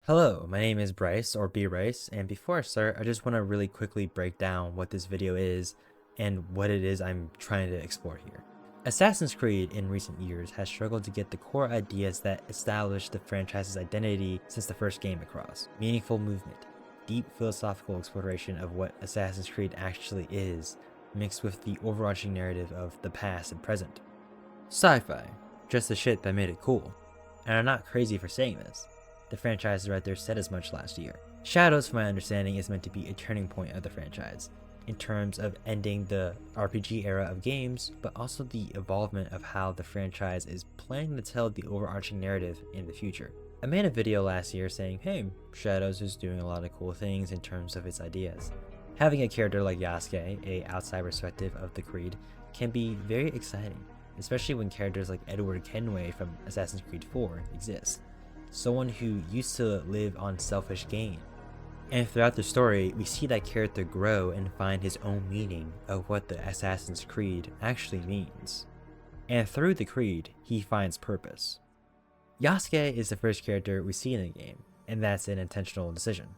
Hello, my name is Bryce or B Rice, and before I start, I just want to really quickly break down what this video is and what it is I'm trying to explore here. Assassin's Creed in recent years has struggled to get the core ideas that established the franchise's identity since the first game across. Meaningful movement, deep philosophical exploration of what Assassin's Creed actually is, mixed with the overarching narrative of the past and present. Sci-fi, just the shit that made it cool. And I'm not crazy for saying this. The franchise director said as much last year. Shadows, from my understanding, is meant to be a turning point of the franchise, in terms of ending the RPG era of games, but also the evolvement of how the franchise is planning to tell the overarching narrative in the future. I made a video last year saying, hey, Shadows is doing a lot of cool things in terms of its ideas. Having a character like Yasuke, a outside perspective of the Creed, can be very exciting, especially when characters like Edward Kenway from Assassin's Creed 4 exist. Someone who used to live on selfish gain. And throughout the story, we see that character grow and find his own meaning of what the Assassin's Creed actually means. And through the Creed, he finds purpose. Yasuke is the first character we see in the game, and that's an intentional decision.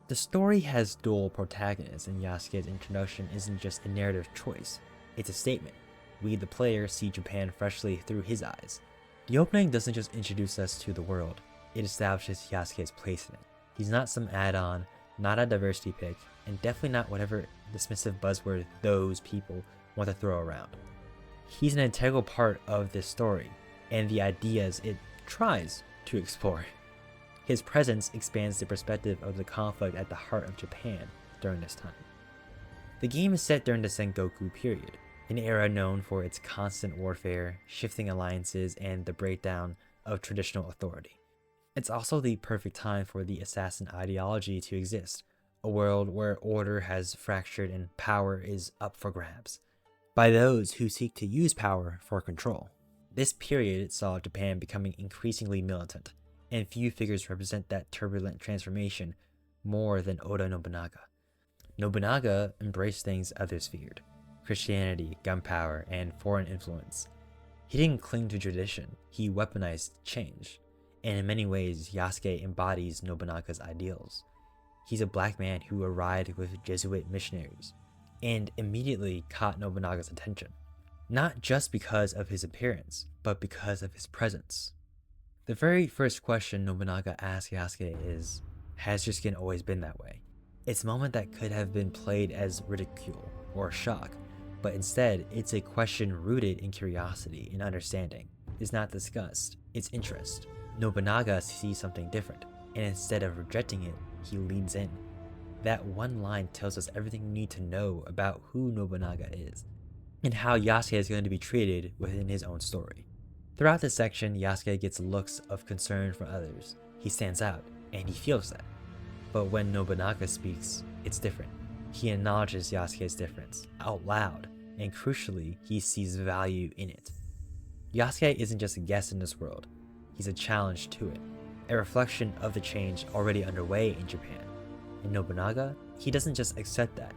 The story has dual protagonists, and Yasuke's introduction isn't just a narrative choice, it's a statement. We, the player, see Japan freshly through his eyes. The opening doesn't just introduce us to the world, it establishes Yasuke's place in it. He's not some add-on, not a diversity pick, and definitely not whatever dismissive buzzword those people want to throw around. He's an integral part of this story, and the ideas it tries to explore. His presence expands the perspective of the conflict at the heart of Japan during this time. The game is set during the Sengoku period, an era known for its constant warfare, shifting alliances, and the breakdown of traditional authority. It's also the perfect time for the assassin ideology to exist, a world where order has fractured and power is up for grabs, by those who seek to use power for control. This period saw Japan becoming increasingly militant, and few figures represent that turbulent transformation more than Oda Nobunaga. Nobunaga embraced things others feared: Christianity, gunpowder, and foreign influence. He didn't cling to tradition, he weaponized change. And in many ways, Yasuke embodies Nobunaga's ideals. He's a black man who arrived with Jesuit missionaries, and immediately caught Nobunaga's attention. Not just because of his appearance, but because of his presence. The very first question Nobunaga asks Yasuke is, has your skin always been that way? It's a moment that could have been played as ridicule or shock, but instead, it's a question rooted in curiosity and understanding. It's not disgust, it's interest. Nobunaga sees something different, and instead of rejecting it, he leans in. That one line tells us everything we need to know about who Nobunaga is, and how Yasuke is going to be treated within his own story. Throughout this section, Yasuke gets looks of concern from others. He stands out, and he feels that. But when Nobunaga speaks, it's different. He acknowledges Yasuke's difference, out loud, and crucially, he sees value in it. Yasuke isn't just a guest in this world, he's a challenge to it, a reflection of the change already underway in Japan. And Nobunaga, he doesn't just accept that,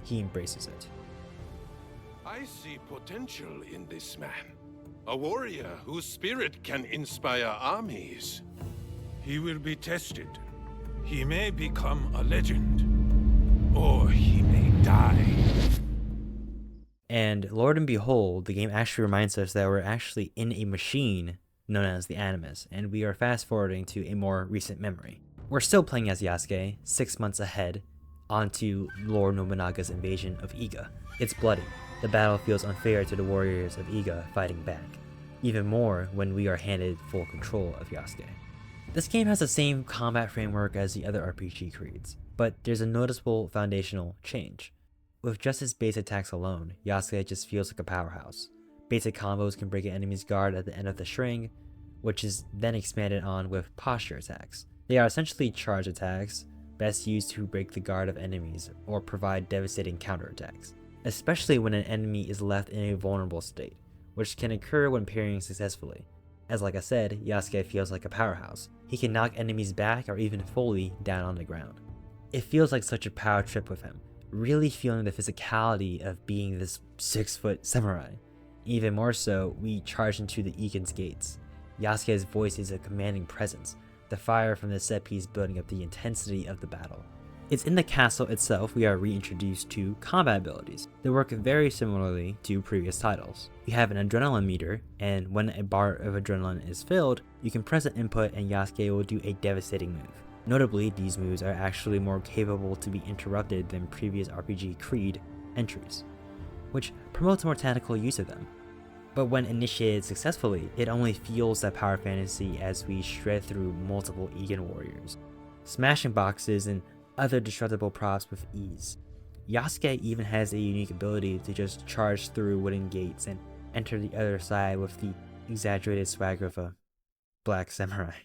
he embraces it. I see potential in this man. A warrior whose spirit can inspire armies. He will be tested. He may become a legend. Or he may die. And Lord and behold, the game actually reminds us that we're actually in a machine known as the Animus, and we are fast forwarding to a more recent memory. We're still playing as Yasuke, 6 months ahead, onto Lord Nobunaga's invasion of Iga. It's bloody. The battle feels unfair to the warriors of Iga fighting back, even more when we are handed full control of Yasuke. This game has the same combat framework as the other RPG creeds, but there's a noticeable foundational change. With just his base attacks alone, Yasuke just feels like a powerhouse. Basic combos can break an enemy's guard at the end of the string, which is then expanded on with posture attacks. They are essentially charge attacks, best used to break the guard of enemies or provide devastating counterattacks, especially when an enemy is left in a vulnerable state, which can occur when parrying successfully. As like I said, Yasuke feels like a powerhouse. He can knock enemies back or even fully down on the ground. It feels like such a power trip with him, really feeling the physicality of being this 6-foot samurai. Even more so, we charge into the Igan's gates. Yasuke's voice is a commanding presence, the fire from the set piece building up the intensity of the battle. It's in the castle itself we are reintroduced to combat abilities that work very similarly to previous titles. We have an adrenaline meter, and when a bar of adrenaline is filled, you can press an input and Yasuke will do a devastating move. Notably, these moves are actually more capable to be interrupted than previous RPG Creed entries, which promotes more tactical use of them. But when initiated successfully, it only fuels that power fantasy as we shred through multiple Egan warriors, smashing boxes and other destructible props with ease. Yasuke even has a unique ability to just charge through wooden gates and enter the other side with the exaggerated swagger of a black samurai.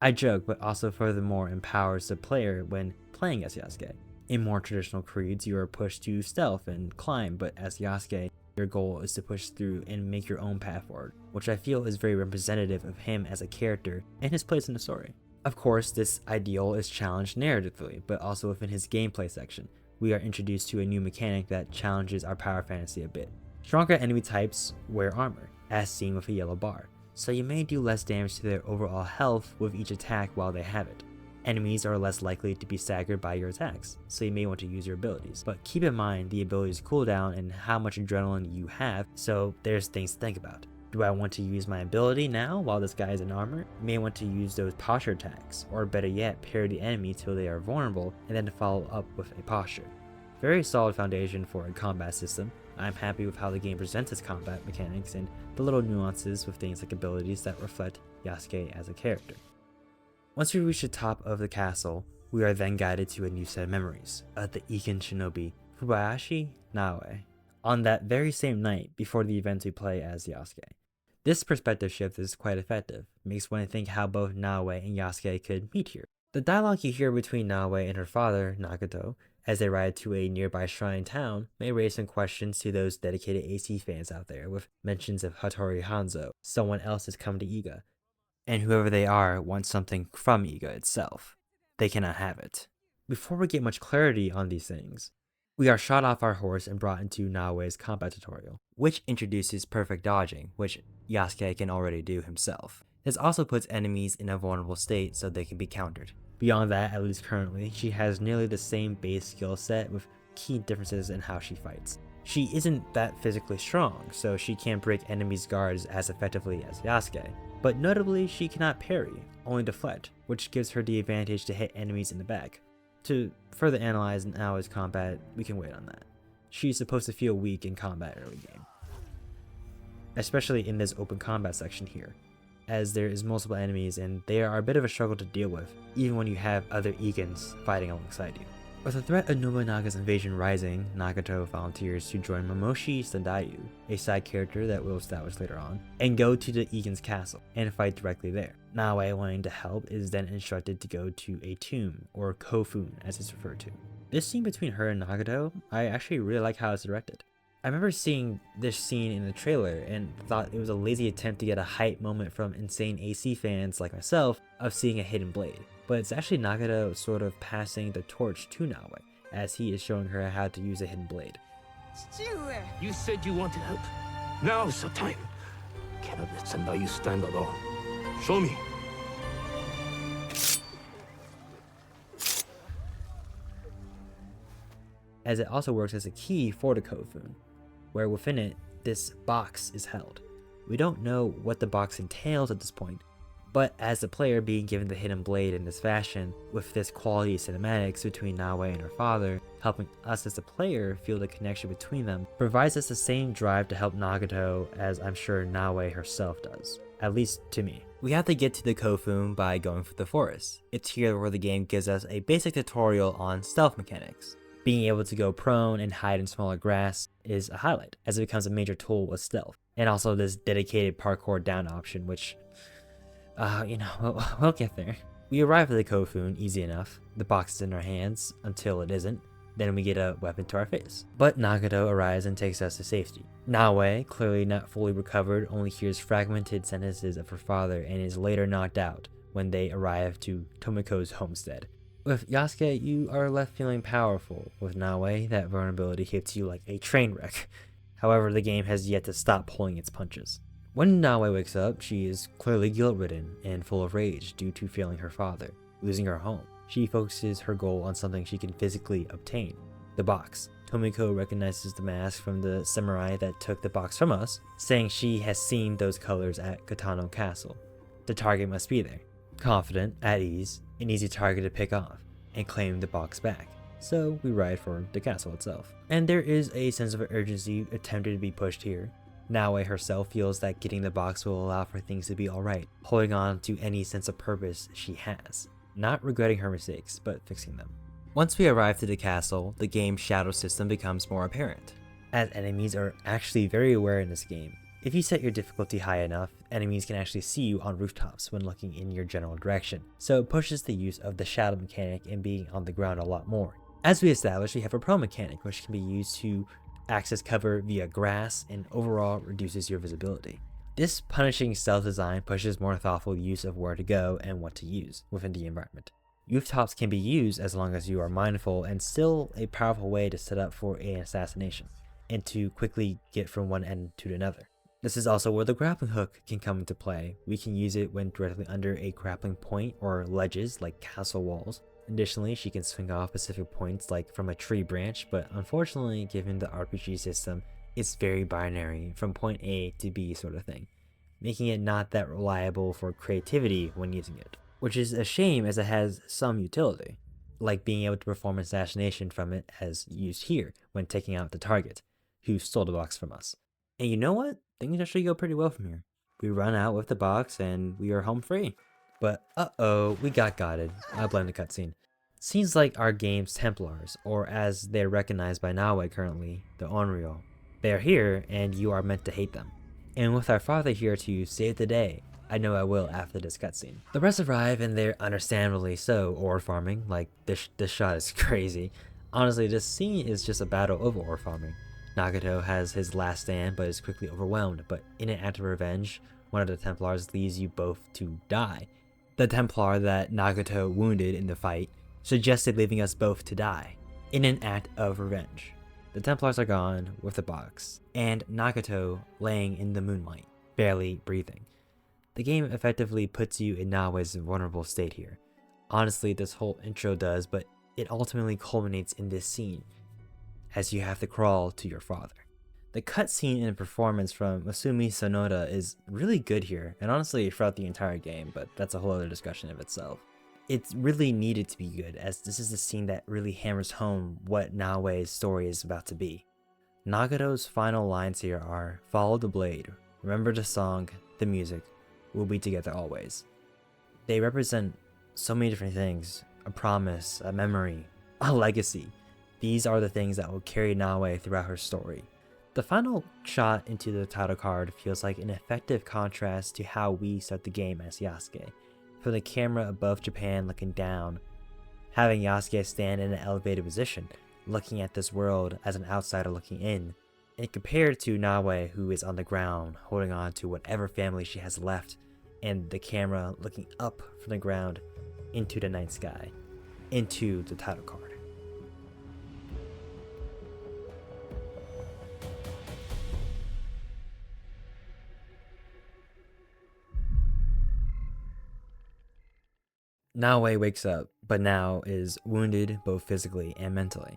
I joke, but also furthermore empowers the player when playing as Yasuke. In more traditional creeds, you are pushed to stealth and climb, but as Yasuke, your goal is to push through and make your own path forward, which I feel is very representative of him as a character and his place in the story. Of course, this ideal is challenged narratively, but also within his gameplay section, we are introduced to a new mechanic that challenges our power fantasy a bit. Stronger enemy types wear armor, as seen with a yellow bar, so you may do less damage to their overall health with each attack while they have it. Enemies are less likely to be staggered by your attacks, so you may want to use your abilities, but keep in mind the abilities cooldown and how much adrenaline you have, so there's things to think about. Do I want to use my ability now while this guy is in armor? You may want to use those posture attacks, or better yet, parry the enemy till they are vulnerable and then follow up with a posture. Very solid foundation for a combat system. I'm happy with how the game presents its combat mechanics and the little nuances with things like abilities that reflect Yasuke as a character. Once we reach the top of the castle, we are then guided to a new set of memories of the Iken shinobi Fubayashi Naoe on that very same night before the event we play as Yasuke. This perspective shift is quite effective, makes one think how both Naoe and Yasuke could meet here. The dialogue you hear between Naoe and her father, Nagato, as they ride to a nearby shrine town may raise some questions to those dedicated AC fans out there, with mentions of Hattori Hanzo, someone else has come to Iga, and whoever they are wants something from Iga itself. They cannot have it. Before we get much clarity on these things, we are shot off our horse and brought into Naoe's combat tutorial, which introduces perfect dodging, which Yasuke can already do himself. This also puts enemies in a vulnerable state so they can be countered. Beyond that, at least currently, she has nearly the same base skill set with key differences in how she fights. She isn't that physically strong, so she can't break enemies' guards as effectively as Yasuke, but notably she cannot parry, only deflect, which gives her the advantage to hit enemies in the back. To further analyze Naoe's combat, we can wait on that. She's supposed to feel weak in combat early game, especially in this open combat section here, as there is multiple enemies and they are a bit of a struggle to deal with, even when you have other Egans fighting alongside you. With the threat of Nobunaga's invasion rising, Nagato volunteers to join Momoshi Sandayu, a side character that we'll establish later on, and go to the Egan's castle and fight directly there. Naoe, wanting to help, is then instructed to go to a tomb, or kofun as it's referred to. This scene between her and Nagato, I actually really like how it's directed. I remember seeing this scene in the trailer and thought it was a lazy attempt to get a hype moment from insane AC fans like myself of seeing a hidden blade. But it's actually Nagato sort of passing the torch to Naoe, as he is showing her how to use a hidden blade. You said you wanted help. Now is the time. Cannot let Sandayu stand alone. Show me. As it also works as a key for the kofun, where within it, this box is held. We don't know what the box entails at this point, but as the player being given the hidden blade in this fashion, with this quality of cinematics between Naoe and her father, helping us as the player feel the connection between them, provides us the same drive to help Nagato as I'm sure Naoe herself does, at least to me. We have to get to the kofun by going through the forest. It's here where the game gives us a basic tutorial on stealth mechanics. Being able to go prone and hide in smaller grass is a highlight, as it becomes a major tool with stealth, and also this dedicated parkour down option, which we'll get there. We arrive at the kofun easy enough. The box is in our hands until it isn't. Then we get a weapon to our face. But Nagato arrives and takes us to safety. Naoe, clearly not fully recovered, only hears fragmented sentences of her father and is later knocked out when they arrive to Tomiko's homestead. With Yasuke, you are left feeling powerful. With Naoe, that vulnerability hits you like a train wreck. However, the game has yet to stop pulling its punches. When Naoe wakes up, she is clearly guilt-ridden and full of rage due to failing her father, losing her home. She focuses her goal on something she can physically obtain, the box. Tomiko recognizes the mask from the samurai that took the box from us, saying she has seen those colors at Katano Castle. The target must be there. Confident, at ease, an easy target to pick off, and claim the box back. So we ride for the castle itself. And there is a sense of urgency attempted to be pushed here. Naoe herself feels that getting the box will allow for things to be alright, holding on to any sense of purpose she has. Not regretting her mistakes, but fixing them. Once we arrive to the castle, the game's shadow system becomes more apparent, as enemies are actually very aware in this game. If you set your difficulty high enough, enemies can actually see you on rooftops when looking in your general direction, so it pushes the use of the shadow mechanic and being on the ground a lot more. As we established, we have a pro mechanic which can be used to access cover via grass and overall reduces your visibility. This punishing stealth design pushes more thoughtful use of where to go and what to use within the environment. Rooftops can be used as long as you are mindful and still a powerful way to set up for an assassination and to quickly get from one end to another. This is also where the grappling hook can come into play. We can use it when directly under a grappling point or ledges like castle walls. Additionally, she can swing off specific points like from a tree branch, but unfortunately given the RPG system, it's very binary from point A to B sort of thing, making it not that reliable for creativity when using it. Which is a shame as it has some utility, like being able to perform assassination from it as used here when taking out the target, who stole the box from us. And you know what? Things actually go pretty well from here. We run out with the box and we are home free. But uh-oh, we got gotted. I'll blame the cutscene. Seems like our game's Templars, or as they're recognized by Naoe currently, the Onryo. They are here and you are meant to hate them. And with our father here to save the day, I know I will after this cutscene. The rest arrive and they're understandably so ore farming. Like this shot is crazy. Honestly, this scene is just a battle of ore farming. Nagato has his last stand but is quickly overwhelmed, but in an act of revenge, one of the Templars leaves you both to die. The Templar that Nagato wounded in the fight suggested leaving us both to die, in an act of revenge. The Templars are gone with the box, and Nagato laying in the moonlight, barely breathing. The game effectively puts you in Naoe's vulnerable state here. Honestly, this whole intro does, but it ultimately culminates in this scene, as you have to crawl to your father. The cutscene and performance from Masumi Sonoda is really good here, and honestly throughout the entire game, but that's a whole other discussion of itself. It's really needed to be good, as this is a scene that really hammers home what Naoe's story is about to be. Nagato's final lines here are, "Follow the blade, remember the song, the music, we'll be together always." They represent so many different things, a promise, a memory, a legacy. These are the things that will carry Naoe throughout her story. The final shot into the title card feels like an effective contrast to how we start the game as Yasuke. From the camera above Japan looking down, having Yasuke stand in an elevated position, looking at this world as an outsider looking in, and compared to Naoe, who is on the ground, holding on to whatever family she has left, and the camera looking up from the ground into the night sky, into the title card. Naoe wakes up, but now is wounded both physically and mentally.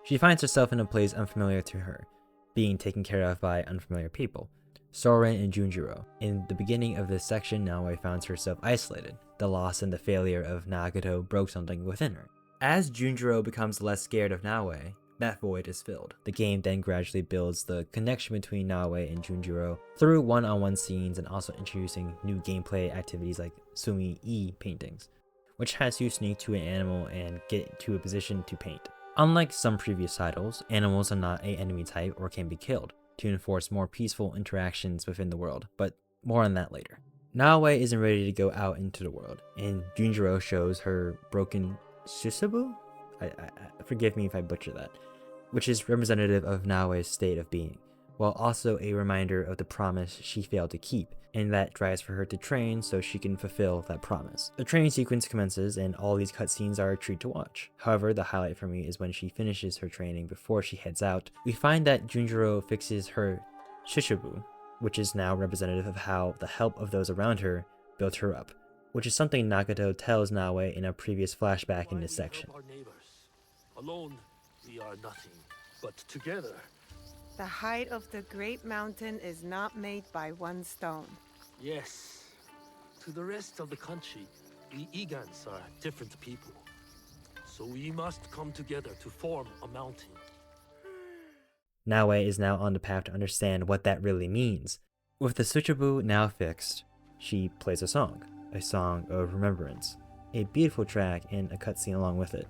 She finds herself in a place unfamiliar to her, being taken care of by unfamiliar people, Soren and Junjiro. In the beginning of this section, Naoe finds herself isolated. The loss and the failure of Nagato broke something within her. As Junjiro becomes less scared of Naoe, that void is filled. The game then gradually builds the connection between Naoe and Junjiro through one-on-one scenes and also introducing new gameplay activities like Sumi-e paintings, which has you sneak to an animal and get to a position to paint. Unlike some previous titles, animals are not an enemy type or can be killed, to enforce more peaceful interactions within the world, but more on that later. Naoe isn't ready to go out into the world, and Junjiro shows her broken Shisabu? Forgive me if I butcher that, which is representative of Naoe's state of being, while also a reminder of the promise she failed to keep, and that drives for her to train so she can fulfill that promise. The training sequence commences, and all these cutscenes are a treat to watch. However, the highlight for me is when she finishes her training before she heads out. We find that Junjiro fixes her Shishibu, which is now representative of how the help of those around her built her up, which is something Nagato tells Naoe in a previous flashback in this section. Our neighbors. Alone, we are nothing, but together. The height of the great mountain is not made by one stone. Yes. To the rest of the country, we Egans are different people. So we must come together to form a mountain. Naoe is now on the path to understand what that really means. With the Tsuchibu now fixed, she plays a song of remembrance, a beautiful track and a cutscene along with it.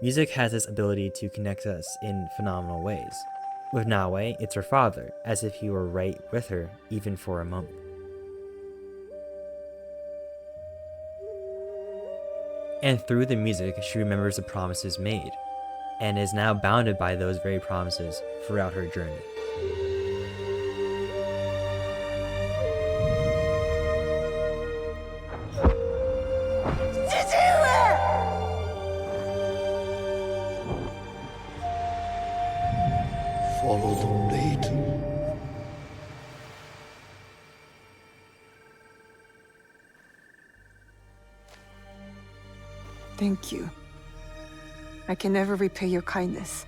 Music has this ability to connect us in phenomenal ways. With Naoe, it's her father, as if he were right with her, even for a moment. And through the music, she remembers the promises made, and is now bounded by those very promises throughout her journey. Follow the blade. Thank you. I can never repay your kindness.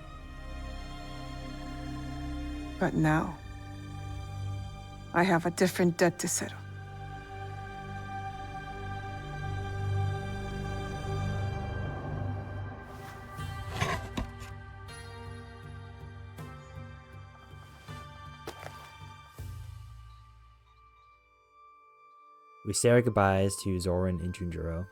But now, I have a different debt to settle. We say our goodbyes to Zoran and Junjiro,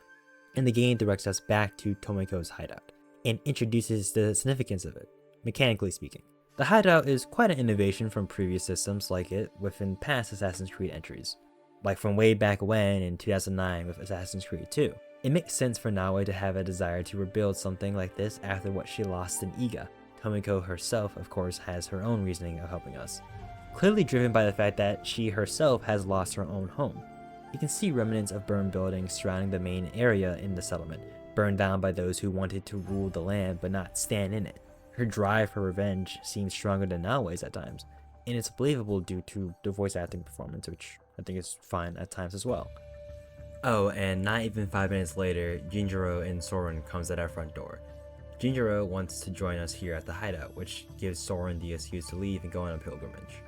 and the game directs us back to Tomiko's hideout, and introduces the significance of it, mechanically speaking. The hideout is quite an innovation from previous systems like it within past Assassin's Creed entries, like from way back when in 2009 with Assassin's Creed 2. It makes sense for Naoe to have a desire to rebuild something like this after what she lost in Iga. Tomiko herself, of course, has her own reasoning of helping us, clearly driven by the fact that she herself has lost her own home. You can see remnants of burned buildings surrounding the main area in the settlement, burned down by those who wanted to rule the land but not stand in it. Her drive for revenge seems stronger than Naoe's at times, and it's believable due to the voice acting performance, which I think is fine at times as well. Oh, and not even 5 minutes later, Jinjiro and Soren comes at our front door. Jinjiro wants to join us here at the hideout, which gives Soren the excuse to leave and go on a pilgrimage.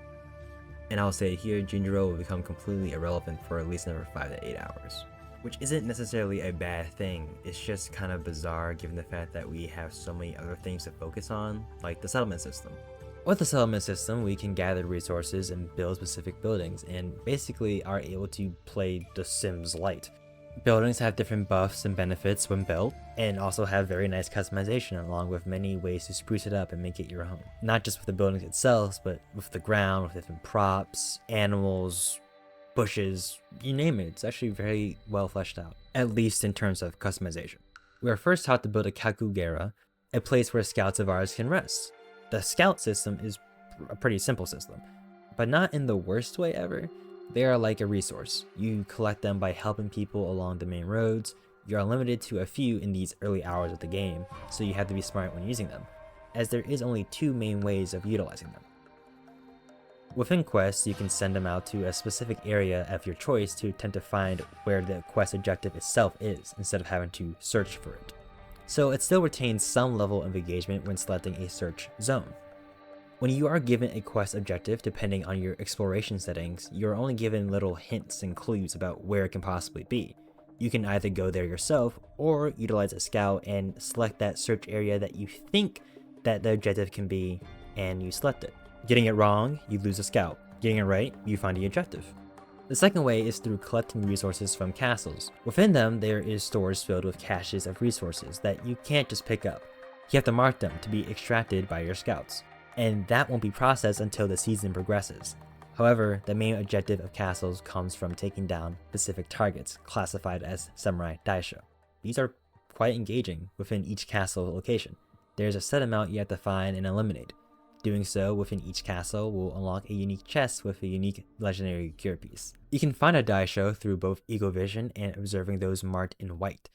And I'll say here, Jinjiro will become completely irrelevant for at least another 5 to 8 hours. Which isn't necessarily a bad thing, it's just kind of bizarre given the fact that we have so many other things to focus on, like the settlement system. With the settlement system, we can gather resources and build specific buildings, and basically are able to play The Sims Lite. Buildings have different buffs and benefits when built, and also have very nice customization along with many ways to spruce it up and make it your own. Not just with the buildings itself, but with the ground, with different props, animals, bushes, you name it. It's actually very well fleshed out, at least in terms of customization. We are first taught to build a kakugera, a place where scouts of ours can rest. The scout system is a pretty simple system, but not in the worst way ever. They are like a resource. You collect them by helping people along the main roads. You are limited to a few in these early hours of the game, so you have to be smart when using them, as there is only 2 main ways of utilizing them. Within quests, you can send them out to a specific area of your choice to attempt to find where the quest objective itself is, instead of having to search for it. So it still retains some level of engagement when selecting a search zone. When you are given a quest objective, depending on your exploration settings, you are only given little hints and clues about where it can possibly be. You can either go there yourself, or utilize a scout and select that search area that you think that the objective can be, and you select it. Getting it wrong, you lose a scout. Getting it right, you find the objective. The second way is through collecting resources from castles. Within them, there is stores filled with caches of resources that you can't just pick up. You have to mark them to be extracted by your scouts, and that won't be processed until the season progresses. However, the main objective of castles comes from taking down specific targets, classified as samurai daisho. These are quite engaging within each castle location. There's a set amount you have to find and eliminate. Doing so within each castle will unlock a unique chest with a unique legendary cure piece. You can find a daisho through both Eagle Vision and observing those marked in white.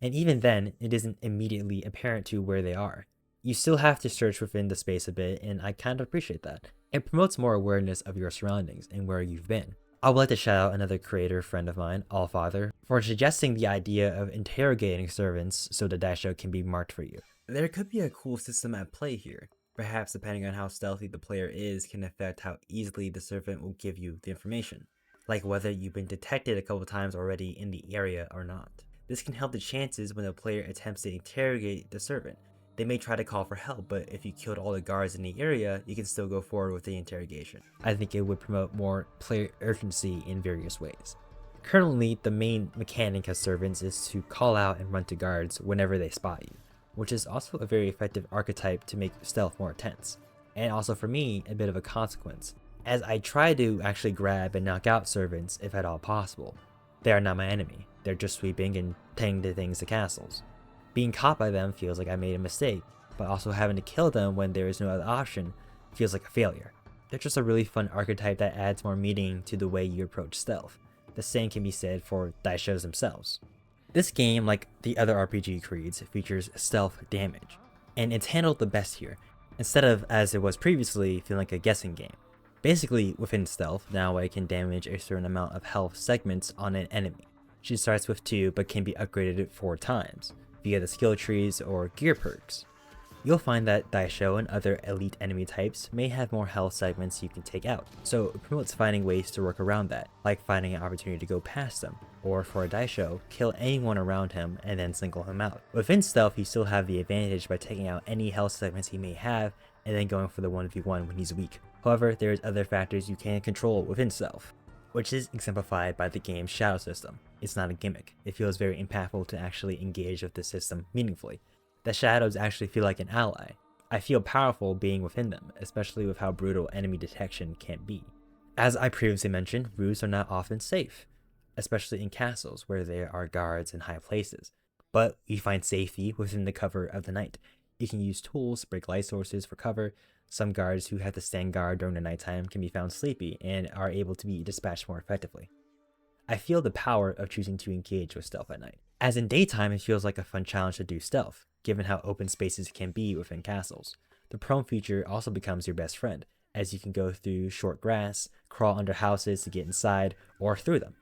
and even then, it isn't immediately apparent to where they are. You still have to search within the space a bit, and I kind of appreciate that. It promotes more awareness of your surroundings and where you've been. I would like to shout out another creator friend of mine, Allfather, for suggesting the idea of interrogating servants so the daisho can be marked for you. There could be a cool system at play here. Perhaps depending on how stealthy the player is can affect how easily the servant will give you the information, like whether you've been detected a couple times already in the area or not. This can help the chances when the player attempts to interrogate the servant. They may try to call for help, but if you killed all the guards in the area, you can still go forward with the interrogation. I think it would promote more player urgency in various ways. Currently, the main mechanic of servants is to call out and run to guards whenever they spot you, which is also a very effective archetype to make stealth more intense, and also for me, a bit of a consequence, as I try to actually grab and knock out servants if at all possible. They are not my enemy, they're just sweeping and tending to things to castles. Being caught by them feels like I made a mistake, but also having to kill them when there is no other option feels like a failure. They're just a really fun archetype that adds more meaning to the way you approach stealth. The same can be said for daishos themselves. This game, like the other RPG creeds, features stealth damage, and it's handled the best here, instead of, as it was previously, feeling like a guessing game. Basically, within stealth, Naoe can damage a certain amount of health segments on an enemy. She starts with 2 but can be upgraded 4 times, via the skill trees or gear perks. You'll find that daisho and other elite enemy types may have more health segments you can take out, so it promotes finding ways to work around that, like finding an opportunity to go past them, or for a daisho, kill anyone around him and then single him out. Within stealth, you still have the advantage by taking out any health segments he may have and then going for the 1v1 when he's weak. However, there's other factors you can't control within stealth, which is exemplified by the game's shadow system. It's not a gimmick. It feels very impactful to actually engage with the system meaningfully. The shadows actually feel like an ally. I feel powerful being within them, especially with how brutal enemy detection can be. As I previously mentioned, roofs are not often safe, especially in castles where there are guards in high places. But we find safety within the cover of the night. You can use tools to break light sources for cover. Some guards who have to stand guard during the nighttime can be found sleepy and are able to be dispatched more effectively. I feel the power of choosing to engage with stealth at night. As in daytime, it feels like a fun challenge to do stealth, given how open spaces can be within castles. The prone feature also becomes your best friend, as you can go through short grass, crawl under houses to get inside, or through them.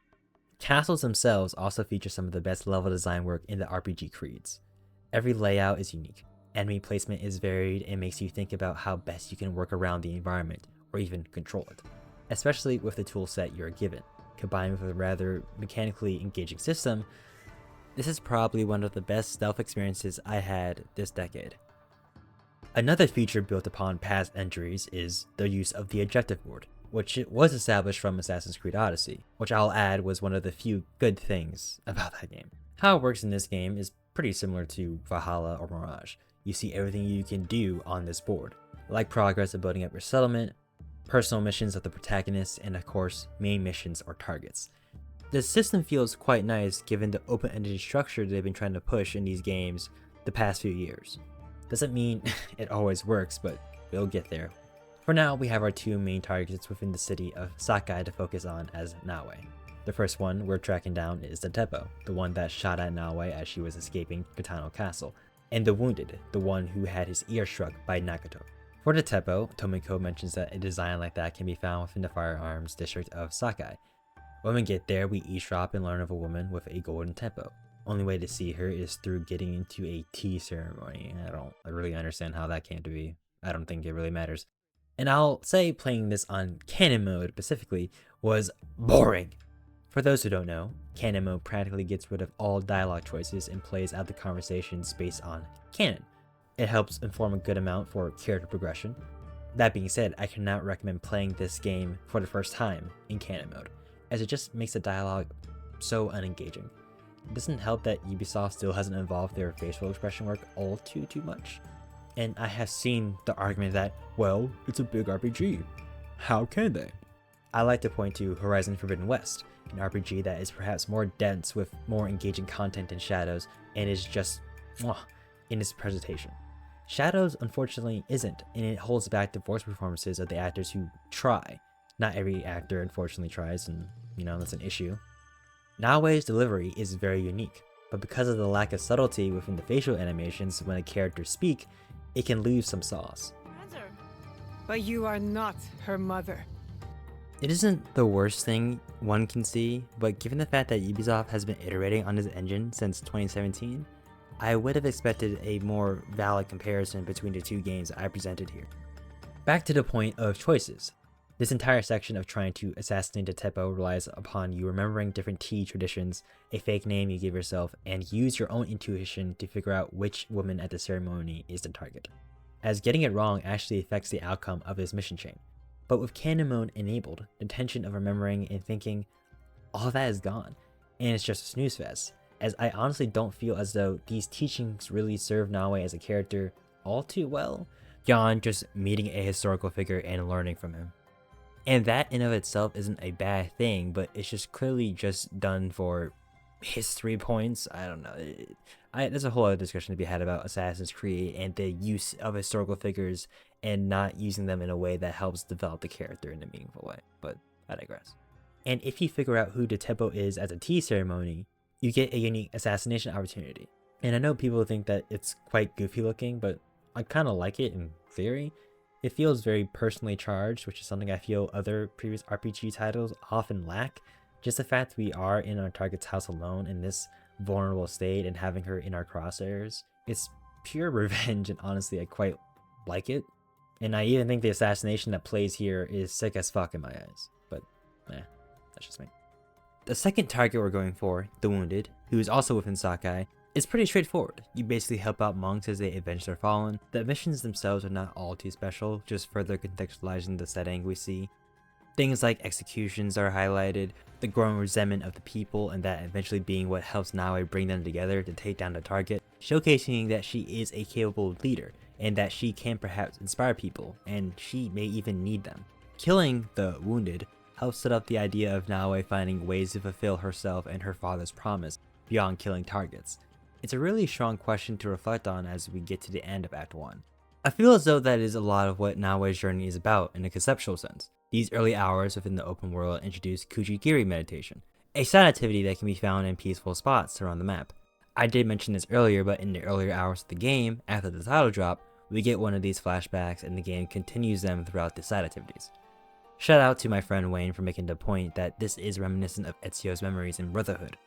Castles themselves also feature some of the best level design work in the RPG creeds. Every layout is unique. Enemy placement is varied and makes you think about how best you can work around the environment, or even control it, especially with the tool set you're given. Combined with a rather mechanically engaging system, this is probably one of the best stealth experiences I had this decade. Another feature built upon past entries is the use of the objective board, which was established from Assassin's Creed Odyssey, which I'll add was one of the few good things about that game. How it works in this game is pretty similar to Valhalla or Mirage. You see everything you can do on this board, like progress of building up your settlement, personal missions of the protagonists, and of course, main missions or targets. The system feels quite nice given the open-ended structure they've been trying to push in these games the past few years. Doesn't mean it always works, but we'll get there. For now, we have our 2 main targets within the city of Sakai to focus on as Naoe. The first one we're tracking down is the Teppo, the one that shot at Naoe as she was escaping Kitano Castle, and the Wounded, the one who had his ear struck by Nagato. For the Teppo, Tomiko mentions that a design like that can be found within the firearms district of Sakai. When we get there, we eavesdrop and learn of a woman with a golden Teppo. Only way to see her is through getting into a tea ceremony. I don't really understand how that came to be. I don't think it really matters. And I'll say playing this on canon mode specifically was boring. For those who don't know, canon mode practically gets rid of all dialogue choices and plays out the conversations based on canon. It helps inform a good amount for character progression. That being said, I cannot recommend playing this game for the first time in canon mode, as it just makes the dialogue so unengaging. It doesn't help that Ubisoft still hasn't evolved their facial expression work all too much. And I have seen the argument that, well, it's a big RPG. How can they? I like to point to Horizon Forbidden West, an RPG that is perhaps more dense with more engaging content and shadows, and is just in its presentation. Shadows unfortunately isn't, and it holds back the voice performances of the actors who try. Not every actor unfortunately tries, and that's an issue. Naoe's delivery is very unique. but because of the lack of subtlety within the facial animations when a character speaks, it can lose some sauce. But you are not her mother. It isn't the worst thing one can see, but given the fact that Ubisoft has been iterating on this engine since 2017, I would have expected a more valid comparison between the two games I presented here. Back to the point of choices. This entire section of trying to assassinate the Teppo relies upon you remembering different tea traditions, a fake name you give yourself, and use your own intuition to figure out which woman at the ceremony is the target, as getting it wrong actually affects the outcome of this mission chain. But with canon mode enabled, the tension of remembering and thinking, all that is gone, and it's just a snooze fest, as I honestly don't feel as though these teachings really serve Naoe as a character all too well, beyond just meeting a historical figure and learning from him. And that in of itself isn't a bad thing, but it's just clearly just done for history points. I don't know. There's a whole other discussion to be had about Assassin's Creed and the use of historical figures and not using them in a way that helps develop the character in a meaningful way, but I digress. And if you figure out who the Teppo is as a tea ceremony, you get a unique assassination opportunity. And I know people think that it's quite goofy looking, but I kind of like it in theory. It feels very personally charged, which is something I feel other previous RPG titles often lack. Just the fact we are in our target's house alone in this vulnerable state and having her in our crosshairs, it's pure revenge, and honestly I quite like it. And I even think the assassination that plays here is sick as fuck in my eyes, but that's just me. The second target we're going for, the Wounded, who is also within Sakai, is pretty straightforward. You basically help out monks as they avenge their fallen. The missions themselves are not all too special, just further contextualizing the setting we see. Things like executions are highlighted, the growing resentment of the people, and that eventually being what helps Naoe bring them together to take down the target, showcasing that she is a capable leader, and that she can perhaps inspire people, and she may even need them. Killing the Wounded helps set up the idea of Naoe finding ways to fulfill herself and her father's promise beyond killing targets. It's a really strong question to reflect on as we get to the end of Act 1. I feel as though that is a lot of what Naoe's journey is about in a conceptual sense. These early hours within the open world introduce Kujigiri meditation, a side activity that can be found in peaceful spots around the map. I did mention this earlier, but in the earlier hours of the game, after the title drop, we get one of these flashbacks and the game continues them throughout the side activities. Shout out to my friend Wayne for making the point that this is reminiscent of Ezio's memories in Brotherhood.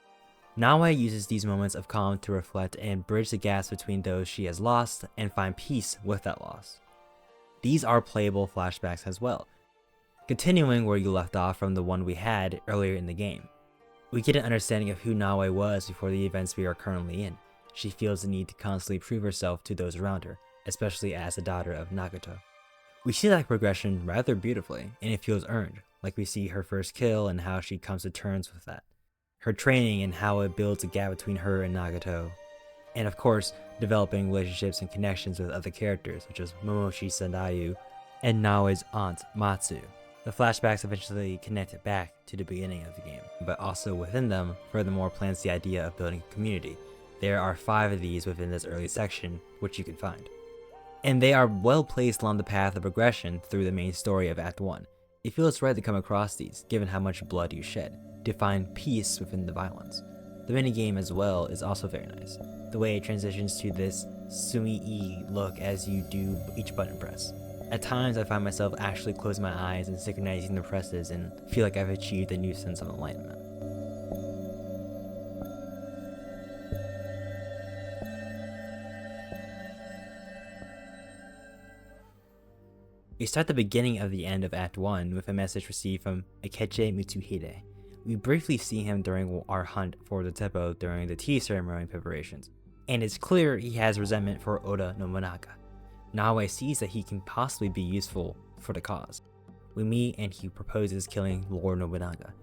Naoe uses these moments of calm to reflect and bridge the gaps between those she has lost and find peace with that loss. These are playable flashbacks as well, continuing where you left off from the one we had earlier in the game. We get an understanding of who Naoe was before the events we are currently in. She feels the need to constantly prove herself to those around her, especially as the daughter of Nagato. We see that progression rather beautifully, and it feels earned, like we see her first kill and how she comes to terms with that. Her training and how it builds a gap between her and Nagato. And of course, developing relationships and connections with other characters such as Momoshi Sandayu and Naoe's aunt Matsu. The flashbacks eventually connect it back to the beginning of the game, but also within them, furthermore plants the idea of building a community. There are 5 of these within this early section, which you can find. And they are well placed along the path of progression through the main story of Act 1. It feels right to come across these, given how much blood you shed, to find peace within the violence. The minigame as well is also very nice, the way it transitions to this sumi-y look as you do each button press. At times I find myself actually closing my eyes and synchronizing the presses and feel like I've achieved a new sense of enlightenment. We start the beginning of the end of Act 1 with a message received from Akechi Mitsuhide. We briefly see him during our hunt for the Teppo during the tea ceremony preparations, and it's clear he has resentment for Oda Nobunaga. Naoe sees that he can possibly be useful for the cause. We meet and he proposes killing Lord Nobunaga.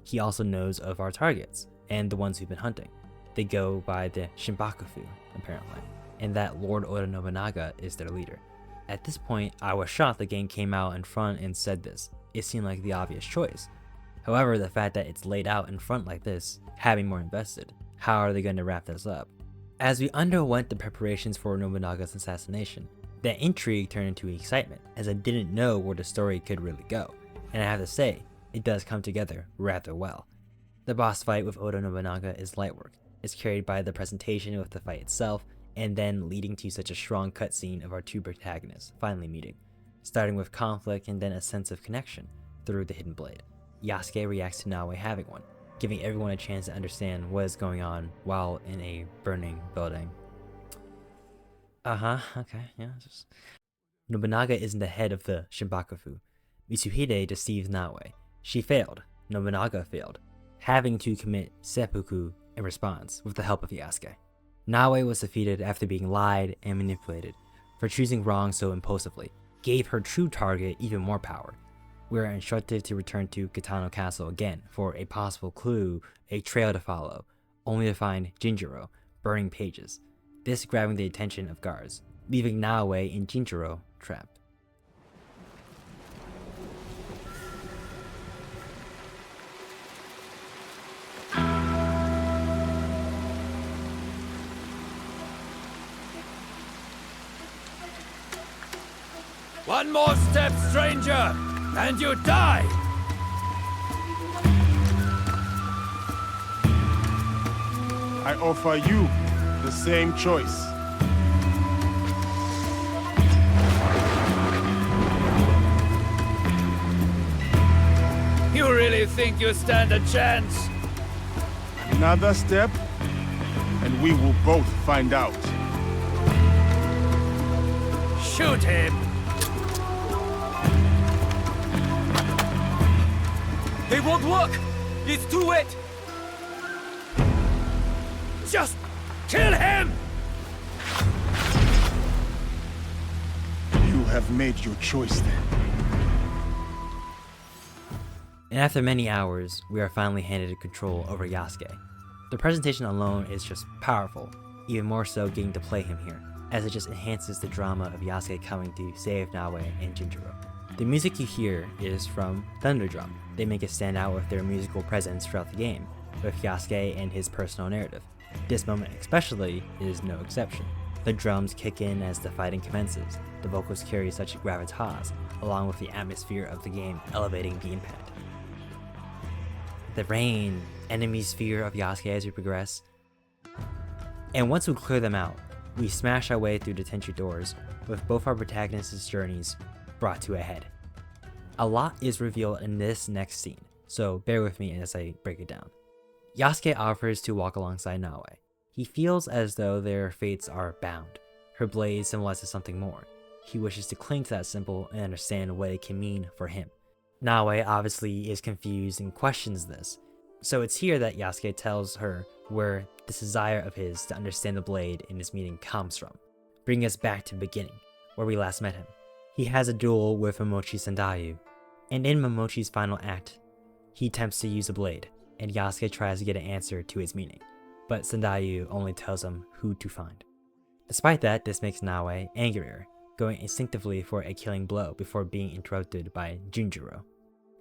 He also knows of our targets, and the ones we've been hunting. They go by the Shinbakufu, apparently, and that Lord Oda Nobunaga is their leader. At this point, I was shocked the game came out in front and said this. It seemed like the obvious choice. However, the fact that it's laid out in front like this had me more invested. How are they going to wrap this up? As we underwent the preparations for Nobunaga's assassination, that intrigue turned into excitement, as I didn't know where the story could really go. And I have to say, it does come together rather well. The boss fight with Oda Nobunaga is light work. is carried by the presentation with the fight itself, and then leading to such a strong cutscene of our two protagonists finally meeting, starting with conflict and then a sense of connection through the hidden blade. Yasuke reacts to Naoe having one, giving everyone a chance to understand what is going on while in a burning building. Okay, yeah. Nobunaga isn't the head of the Shinbakufu. Mitsuhide deceives Naoe. She failed. Nobunaga failed, having to commit seppuku in response with the help of Yasuke. Naoe was defeated after being lied and manipulated for choosing wrong so impulsively, gave her true target even more power. We are instructed to return to Kitano Castle again for a possible clue, a trail to follow, only to find Jinjuro burning pages, this grabbing the attention of guards, leaving Naoe and Jinjuro trapped. One more step, stranger, and you die! I offer you the same choice. You really think you stand a chance? Another step, and we will both find out. Shoot him! They won't work! It's too late! Just kill him! You have made your choice then. And after many hours, we are finally handed control over Yasuke. The presentation alone is just powerful, even more so getting to play him here, as it just enhances the drama of Yasuke coming to save Naoe and Jinjuro. The music you hear is from Thunder Drum. They make it stand out with their musical presence throughout the game, with Yasuke and his personal narrative. This moment especially is no exception. The drums kick in as the fighting commences. The vocals carry such gravitas, along with the atmosphere of the game elevating the impact. The rain, enemies fear of Yasuke as we progress. And once we clear them out, we smash our way through the Tenchu doors, with both our protagonists' journeys brought to a head. A lot is revealed in this next scene, so bear with me as I break it down. Yasuke offers to walk alongside Naoe. He feels as though their fates are bound. Her blade symbolizes something more. He wishes to cling to that symbol and understand what it can mean for him. Naoe obviously is confused and questions this, so it's here that Yasuke tells her where this desire of his to understand the blade in this meeting comes from, bringing us back to the beginning, where we last met him. He has a duel with Momochi Sandaiyu, and in Momochi's final act, he attempts to use a blade, and Yasuke tries to get an answer to its meaning, but Sandaiyu only tells him who to find. Despite that, this makes Naoe angrier, going instinctively for a killing blow before being interrupted by Jinjuro.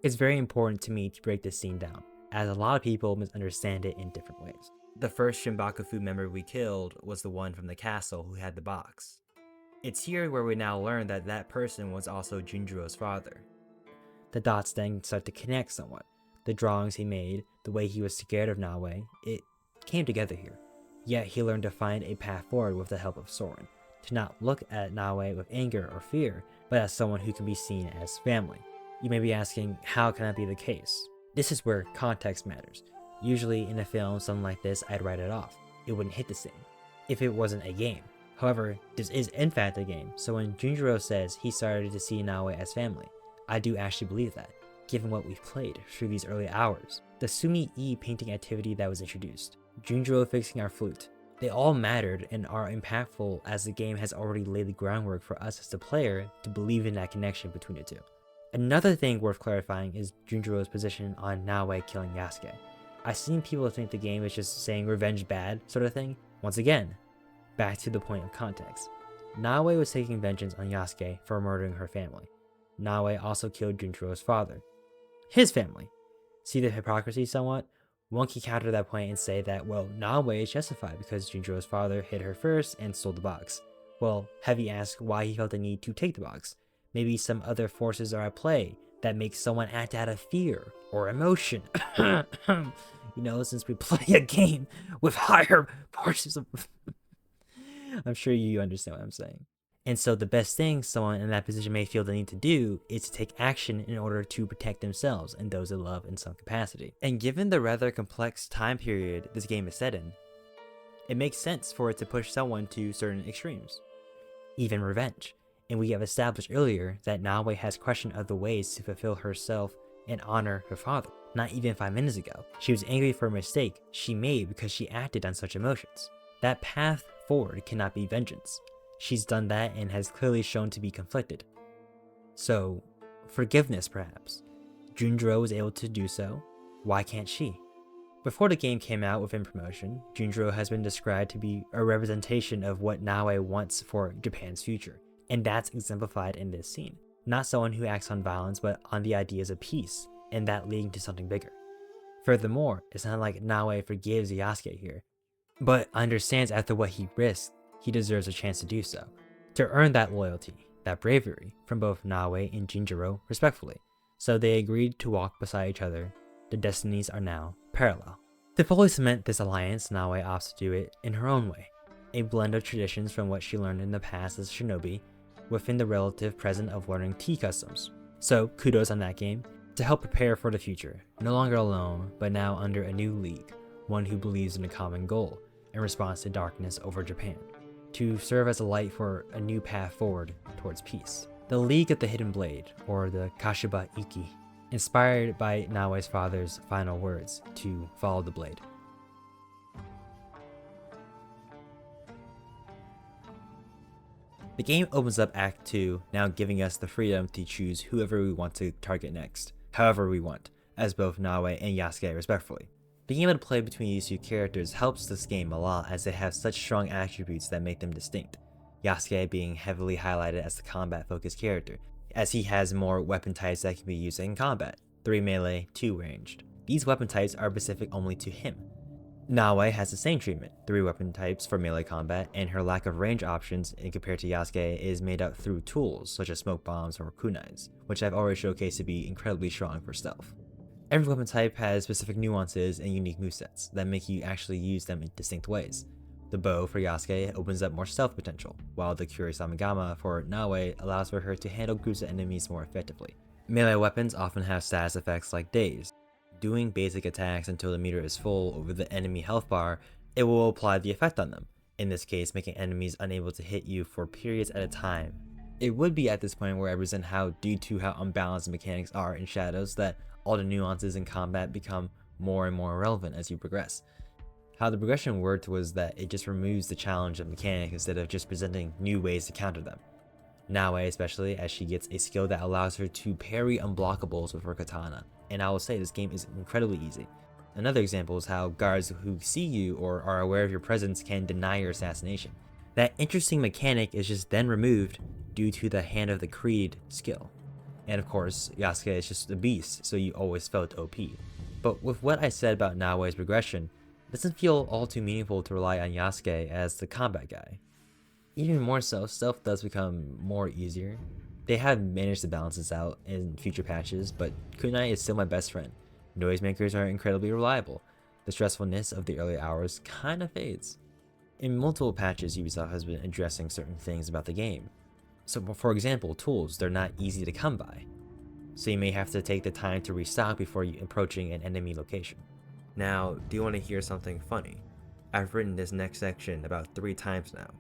It's very important to me to break this scene down, as a lot of people misunderstand it in different ways. The first Shinbakufu member we killed was the one from the castle who had the box. It's here where we now learn that that person was also Jinjuro's father. The dots then start to connect somewhat. The drawings he made, the way he was scared of Naoe, it came together here. Yet he learned to find a path forward with the help of Soren, to not look at Naoe with anger or fear, but as someone who can be seen as family. You may be asking, how can that be the case? This is where context matters. Usually in a film, something like this, I'd write it off. It wouldn't hit the same if it wasn't a game. However, this is in fact a game, so when Jinjuro says he started to see Naoe as family, I do actually believe that, given what we've played through these early hours. The Sumi-e painting activity that was introduced, Jinjuro fixing our flute, they all mattered and are impactful as the game has already laid the groundwork for us as the player to believe in that connection between the two. Another thing worth clarifying is Jinjuro's position on Naoe killing Yasuke. I've seen people think the game is just saying revenge bad sort of thing. Once again, back to the point of context. Naoe was taking vengeance on Yasuke for murdering her family. Naoe also killed Jinjuro's father. His family. See the hypocrisy somewhat? One can counter that point and say that, well, Naoe is justified because Jinjuro's father hit her first and stole the box. Well, have you asked why he felt the need to take the box? Maybe some other forces are at play that make someone act out of fear or emotion. You know, since we play a game with higher portions of... I'm sure you understand what I'm saying. And so the best thing someone in that position may feel the need to do is to take action in order to protect themselves and those they love in some capacity. And given the rather complex time period this game is set in, it makes sense for it to push someone to certain extremes, even revenge. And we have established earlier that Naoe has questioned other ways to fulfill herself and honor her father. Not even 5 minutes ago, she was angry for a mistake she made because she acted on such emotions. That path forward cannot be vengeance. She's done that and has clearly shown to be conflicted. So, forgiveness perhaps. Junjiro was able to do so, why can't she? Before the game came out within promotion, Junjiro has been described to be a representation of what Naoe wants for Japan's future, and that's exemplified in this scene. Not someone who acts on violence, but on the ideas of peace, and that leading to something bigger. Furthermore, it's not like Naoe forgives Yasuke here, but understands after what he risked, he deserves a chance to do so, to earn that loyalty, that bravery, from both Naoe and Junjiro respectfully. So they agreed to walk beside each other. Their destinies are now parallel. To fully cement this alliance, Naoe opts to do it in her own way, a blend of traditions from what she learned in the past as shinobi, within the relative present of learning tea customs. So kudos on that game, to help prepare for the future, no longer alone, but now under a new league, one who believes in a common goal, in response to darkness over Japan, to serve as a light for a new path forward towards peace. The League of the Hidden Blade, or the Kashiba Iki, inspired by Naoe's father's final words to follow the blade. The game opens up Act 2, now giving us the freedom to choose whoever we want to target next, however we want, as both Naoe and Yasuke respectfully. Being able to play between these two characters helps this game a lot as they have such strong attributes that make them distinct. Yasuke being heavily highlighted as the combat-focused character, as he has more weapon types that can be used in combat, 3 melee, 2 ranged. These weapon types are specific only to him. Naoe has the same treatment, 3 weapon types for melee combat, and her lack of range options in compared to Yasuke is made up through tools such as smoke bombs or kunais, which I've already showcased to be incredibly strong for stealth. Every weapon type has specific nuances and unique movesets that make you actually use them in distinct ways. The bow for Yasuke opens up more stealth potential, while the Kurisamigama for Naoe allows for her to handle groups of enemies more effectively. Melee weapons often have status effects like daze. Doing basic attacks until the meter is full over the enemy health bar, it will apply the effect on them, in this case making enemies unable to hit you for periods at a time. It would be at this point where I present how, due to how unbalanced the mechanics are in Shadows, that all the nuances in combat become more and more relevant as you progress. How the progression worked was that it just removes the challenge of mechanics instead of just presenting new ways to counter them. Naoe especially, as she gets a skill that allows her to parry unblockables with her katana, and I will say this game is incredibly easy. Another example is how guards who see you or are aware of your presence can deny your assassination. That interesting mechanic is just then removed due to the Hand of the Creed skill. And of course, Yasuke is just a beast, so you always felt OP. But with what I said about Naoe's progression, it doesn't feel all too meaningful to rely on Yasuke as the combat guy. Even more so, stealth does become more easier. They have managed to balance this out in future patches, but kunai is still my best friend. Noisemakers are incredibly reliable. The stressfulness of the early hours kinda fades. In multiple patches, Ubisoft has been addressing certain things about the game. So for example, tools, they're not easy to come by. So you may have to take the time to restock before you approaching an enemy location. Now, do you want to hear something funny? I've written this next section about 3 times now.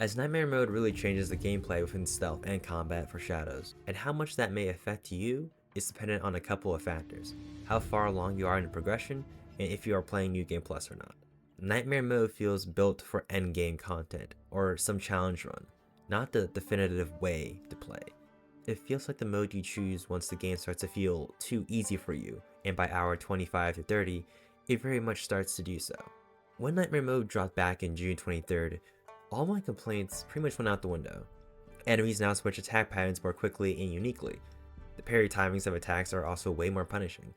As Nightmare Mode really changes the gameplay within stealth and combat for Shadows, and how much that may affect you is dependent on a couple of factors: how far along you are in the progression, and if you are playing New Game Plus or not. Nightmare Mode feels built for endgame content, or some challenge run, not the definitive way to play. It feels like the mode you choose once the game starts to feel too easy for you, and by hour 25 to 30, it very much starts to do so. When Nightmare Mode dropped back in June 23rd, all my complaints pretty much went out the window. Enemies now switch attack patterns more quickly and uniquely. The parry timings of attacks are also way more punishing.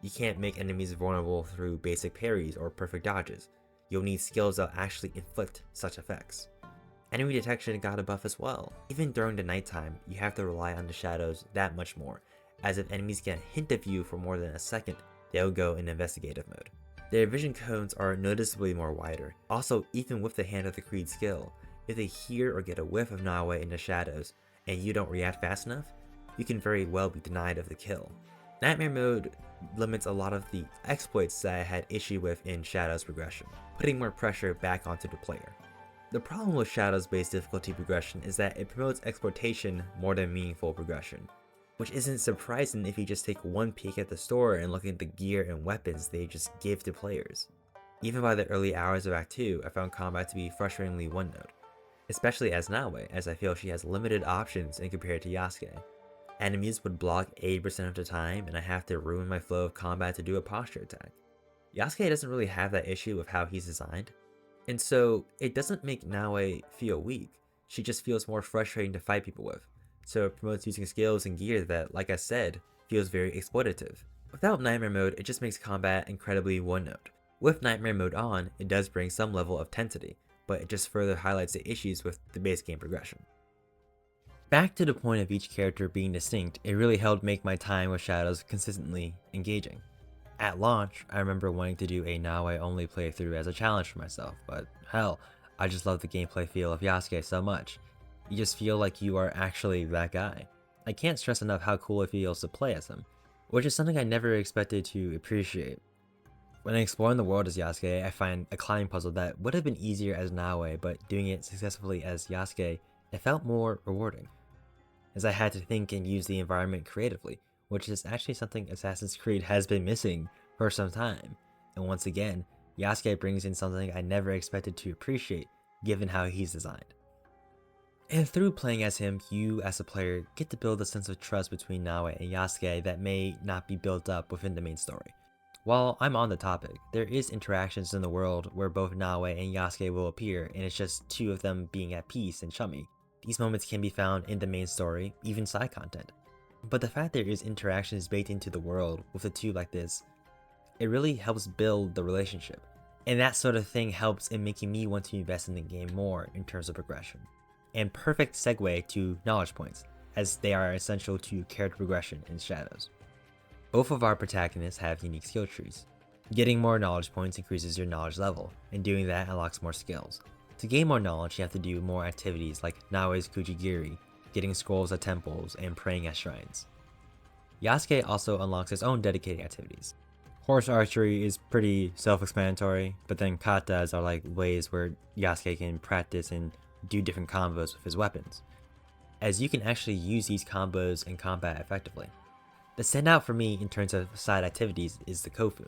You can't make enemies vulnerable through basic parries or perfect dodges. You'll need skills that actually inflict such effects. Enemy detection got a buff as well. Even during the nighttime, you have to rely on the shadows that much more, as if enemies get a hint of you for more than a second, they'll go in investigative mode. Their vision cones are noticeably more wider. Also, even with the Hand of the Creed skill, if they hear or get a whiff of Naoe in the shadows and you don't react fast enough, you can very well be denied of the kill. Nightmare mode limits a lot of the exploits that I had issue with in Shadows progression, putting more pressure back onto the player. The problem with Shadows based difficulty progression is that it promotes exploitation more than meaningful progression, which isn't surprising if you just take one peek at the store and look at the gear and weapons they just give to players. Even by the early hours of Act 2, I found combat to be frustratingly one-note, especially as Naoe, as I feel she has limited options in compared to Yasuke. Enemies would block 80% of the time, and I have to ruin my flow of combat to do a posture attack. Yasuke doesn't really have that issue with how he's designed, and so it doesn't make Naoe feel weak, she just feels more frustrating to fight people with, so it promotes using skills and gear that, like I said, feels very exploitative. Without Nightmare mode, it just makes combat incredibly one-note. With Nightmare mode on, it does bring some level of tensity, but it just further highlights the issues with the base game progression. Back to the point of each character being distinct, it really helped make my time with Shadows consistently engaging. At launch, I remember wanting to do a Naoe only playthrough as a challenge for myself, but hell, I just love the gameplay feel of Yasuke so much. You just feel like you are actually that guy. I can't stress enough how cool it feels to play as him, which is something I never expected to appreciate. When exploring the world as Yasuke, I find a climbing puzzle that would have been easier as Naoe, but doing it successfully as Yasuke, it felt more rewarding, as I had to think and use the environment creatively, which is actually something Assassin's Creed has been missing for some time. And once again, Yasuke brings in something I never expected to appreciate, given how he's designed. And through playing as him, you as a player get to build a sense of trust between Naoe and Yasuke that may not be built up within the main story. While I'm on the topic, there is interactions in the world where both Naoe and Yasuke will appear, and it's just two of them being at peace and chummy. These moments can be found in the main story, even side content. But the fact there is interactions baked into the world with the two like this, it really helps build the relationship. And that sort of thing helps in making me want to invest in the game more in terms of progression. And perfect segue to knowledge points, as they are essential to character progression in Shadows. Both of our protagonists have unique skill trees. Getting more knowledge points increases your knowledge level, and doing that unlocks more skills. To gain more knowledge, you have to do more activities like Naoe's Kujigiri, getting scrolls at temples, and praying at shrines. Yasuke also unlocks his own dedicated activities. Horse archery is pretty self-explanatory, but then katas are like ways where Yasuke can practice and do different combos with his weapons, as you can actually use these combos in combat effectively. The standout for me in terms of side activities is the Kofu.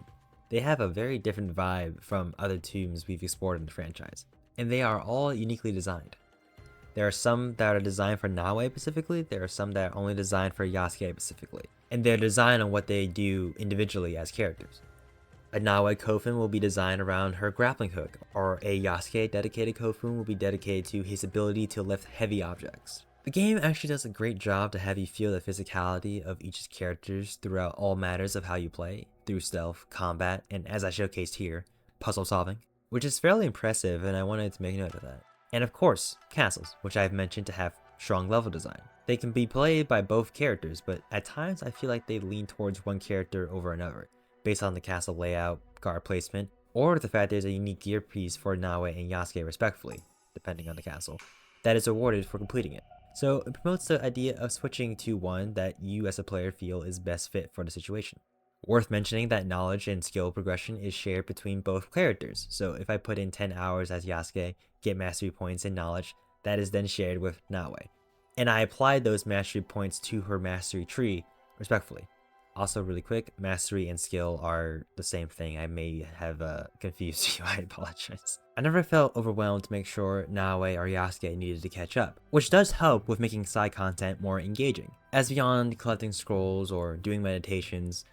They have a very different vibe from other tombs we've explored in the franchise, and they are all uniquely designed. There are some that are designed for Naoe specifically, there are some that are only designed for Yasuke specifically, and they're designed on what they do individually as characters. A Naoe Kofun will be designed around her grappling hook, or a Yasuke dedicated Kofun will be dedicated to his ability to lift heavy objects. The game actually does a great job to have you feel the physicality of each characters throughout all matters of how you play, through stealth, combat, and as I showcased here, puzzle solving, which is fairly impressive, and I wanted to make note of that. And of course, castles, which I've mentioned to have strong level design. They can be played by both characters, but at times I feel like they lean towards one character over another, based on the castle layout, guard placement, or the fact there's a unique gear piece for Naoe and Yasuke respectively, depending on the castle, that is awarded for completing it. So it promotes the idea of switching to one that you as a player feel is best fit for the situation. Worth mentioning that knowledge and skill progression is shared between both characters, so if I put in 10 hours as Yasuke, get mastery points in knowledge, that is then shared with Naoe. And I applied those mastery points to her mastery tree, respectfully. Also really quick, mastery and skill are the same thing. I may have confused you, I apologize. I never felt overwhelmed to make sure Naoe or Yasuke needed to catch up, which does help with making side content more engaging. As beyond collecting scrolls or doing meditations,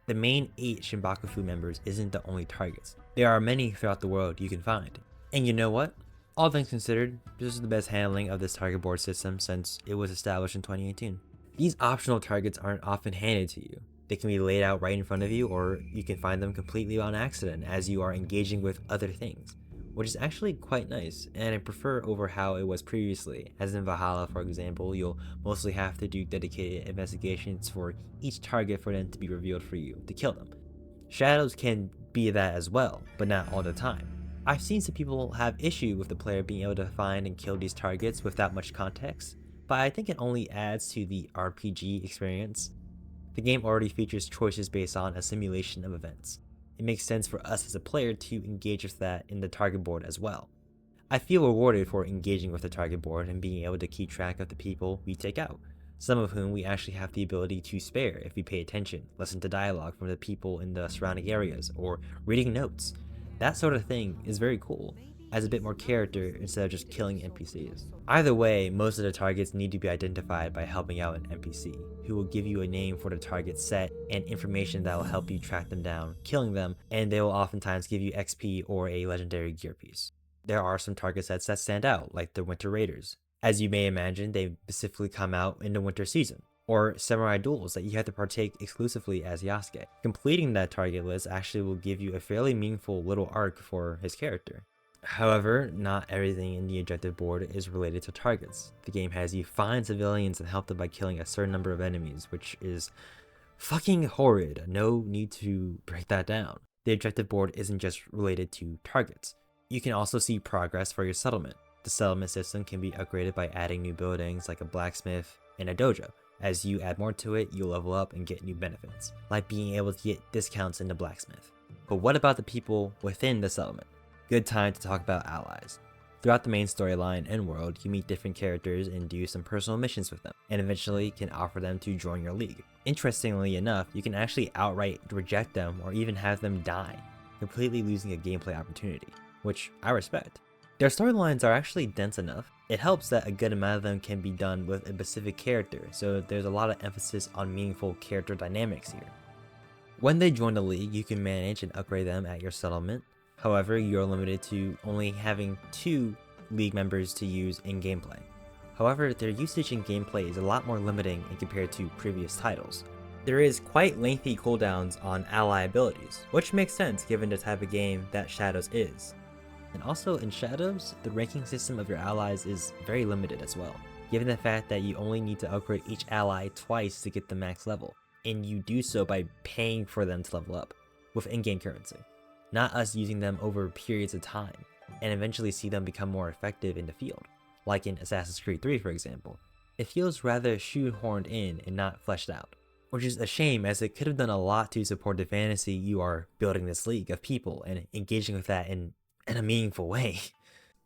the main 8 Shinbakufu members isn't the only targets. There are many throughout the world you can find. And you know what? All things considered, this is the best handling of this target board system since it was established in 2018. These optional targets aren't often handed to you. They can be laid out right in front of you, or you can find them completely on accident as you are engaging with other things, which is actually quite nice, and I prefer over how it was previously, as in Valhalla for example, you'll mostly have to do dedicated investigations for each target for them to be revealed for you to kill them. Shadows can be that as well, but not all the time. I've seen some people have issue with the player being able to find and kill these targets without much context, but I think it only adds to the RPG experience. The game already features choices based on a simulation of events. It makes sense for us as a player to engage with that in the target board as well. I feel rewarded for engaging with the target board and being able to keep track of the people we take out, some of whom we actually have the ability to spare if we pay attention, listen to dialogue from the people in the surrounding areas, or reading notes. That sort of thing is very cool, adds a bit more character instead of just killing NPCs. Either way, most of the targets need to be identified by helping out an NPC, who will give you a name for the target set and information that will help you track them down, killing them, and they will oftentimes give you XP or a legendary gear piece. There are some target sets that stand out, like the Winter Raiders. As you may imagine, they specifically come out in the winter season, or samurai duels that you have to partake exclusively as Yasuke. Completing that target list actually will give you a fairly meaningful little arc for his character. However, not everything in the objective board is related to targets. The game has you find civilians and help them by killing a certain number of enemies, which is fucking horrid. No need to break that down. The objective board isn't just related to targets. You can also see progress for your settlement. The settlement system can be upgraded by adding new buildings like a blacksmith and a dojo. As you add more to it, you'll level up and get new benefits, like being able to get discounts in the blacksmith. But what about the people within the settlement? Good time to talk about allies. Throughout the main storyline and world, you meet different characters and do some personal missions with them, and eventually can offer them to join your league. Interestingly enough, you can actually outright reject them or even have them die, completely losing a gameplay opportunity, which I respect. Their storylines are actually dense enough. It helps that a good amount of them can be done with a specific character, so there's a lot of emphasis on meaningful character dynamics here. When they join the league, you can manage and upgrade them at your settlement. However, you're limited to only having 2 league members to use in gameplay. However, their usage in gameplay is a lot more limiting in compared to previous titles. There is quite lengthy cooldowns on ally abilities, which makes sense given the type of game that Shadows is. And also in Shadows, the ranking system of your allies is very limited as well, given the fact that you only need to upgrade each ally twice to get the max level, and you do so by paying for them to level up, with in-game currency, not us using them over periods of time, and eventually see them become more effective in the field, like in Assassin's Creed 3 for example. It feels rather shoehorned in and not fleshed out, which is a shame as it could have done a lot to support the fantasy you are building this league of people and engaging with that in a meaningful way,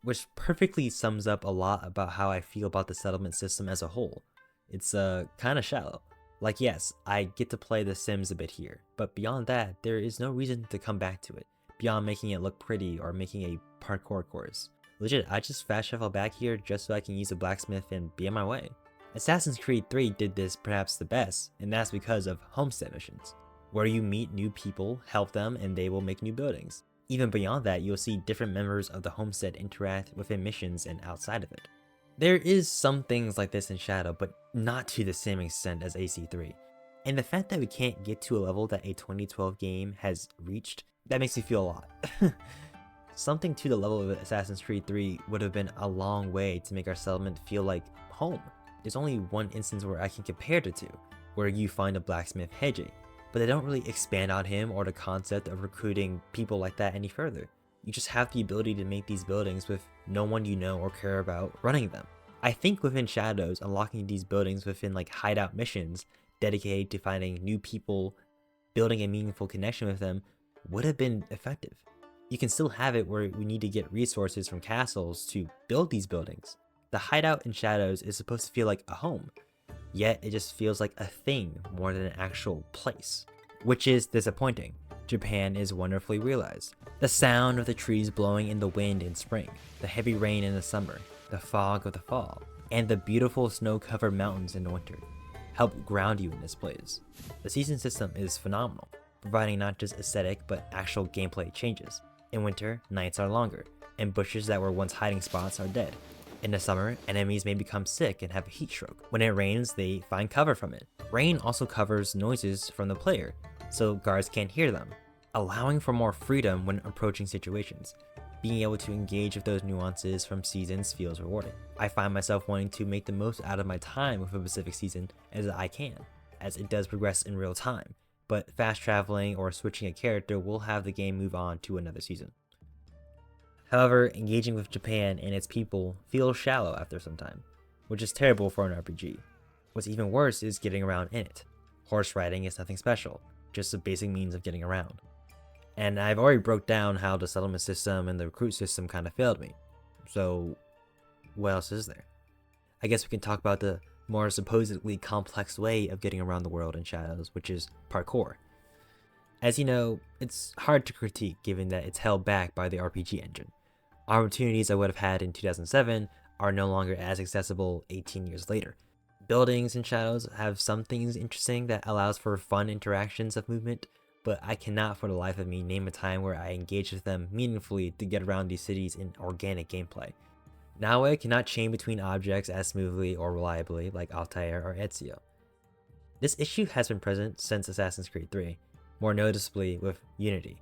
which perfectly sums up a lot about how I feel about the settlement system as a whole. It's kind of shallow. Like yes, I get to play The Sims a bit here, but beyond that, there is no reason to come back to it, beyond making it look pretty or making a parkour course. Legit, I just fast shuffle back here just so I can use a blacksmith and be on my way. Assassin's Creed 3 did this perhaps the best, and that's because of homestead missions, where you meet new people, help them, and they will make new buildings. Even beyond that, you'll see different members of the homestead interact within missions and outside of it. There is some things like this in Shadow, but not to the same extent as AC3. And the fact that we can't get to a level that a 2012 game has reached, that makes me feel a lot. Something to the level of Assassin's Creed 3 would have been a long way to make our settlement feel like home. There's only one instance where I can compare it to, where you find a blacksmith Heiji, but they don't really expand on him or the concept of recruiting people like that any further. You just have the ability to make these buildings with no one you know or care about running them. I think within Shadows, unlocking these buildings within like hideout missions dedicated to finding new people, building a meaningful connection with them, would have been effective. You can still have it where we need to get resources from castles to build these buildings. The hideout in Shadows is supposed to feel like a home, yet it just feels like a thing more than an actual place, which is disappointing. Japan is wonderfully realized. The sound of the trees blowing in the wind in spring, the heavy rain in the summer, the fog of the fall, and the beautiful snow-covered mountains in the winter help ground you in this place. The season system is phenomenal, providing not just aesthetic but actual gameplay changes. In winter, nights are longer, and bushes that were once hiding spots are dead. In the summer, enemies may become sick and have a heat stroke. When it rains, they find cover from it. Rain also covers noises from the player, so guards can't hear them, allowing for more freedom when approaching situations. Being able to engage with those nuances from seasons feels rewarding. I find myself wanting to make the most out of my time with a specific season as I can, as it does progress in real time, but fast traveling or switching a character will have the game move on to another season. However, engaging with Japan and its people feels shallow after some time, which is terrible for an RPG. What's even worse is getting around in it. Horse riding is nothing special, just a basic means of getting around. And I've already broke down how the settlement system and the recruit system kind of failed me. So what else is there? I guess we can talk about the more supposedly complex way of getting around the world in Shadows, which is parkour. As you know, it's hard to critique given that it's held back by the RPG engine. Opportunities I would have had in 2007 are no longer as accessible 18 years later. Buildings in Shadows have some things interesting that allows for fun interactions of movement, but I cannot for the life of me name a time where I engaged with them meaningfully to get around these cities in organic gameplay. Naoe cannot chain between objects as smoothly or reliably like Altair or Ezio. This issue has been present since Assassin's Creed 3, more noticeably with Unity.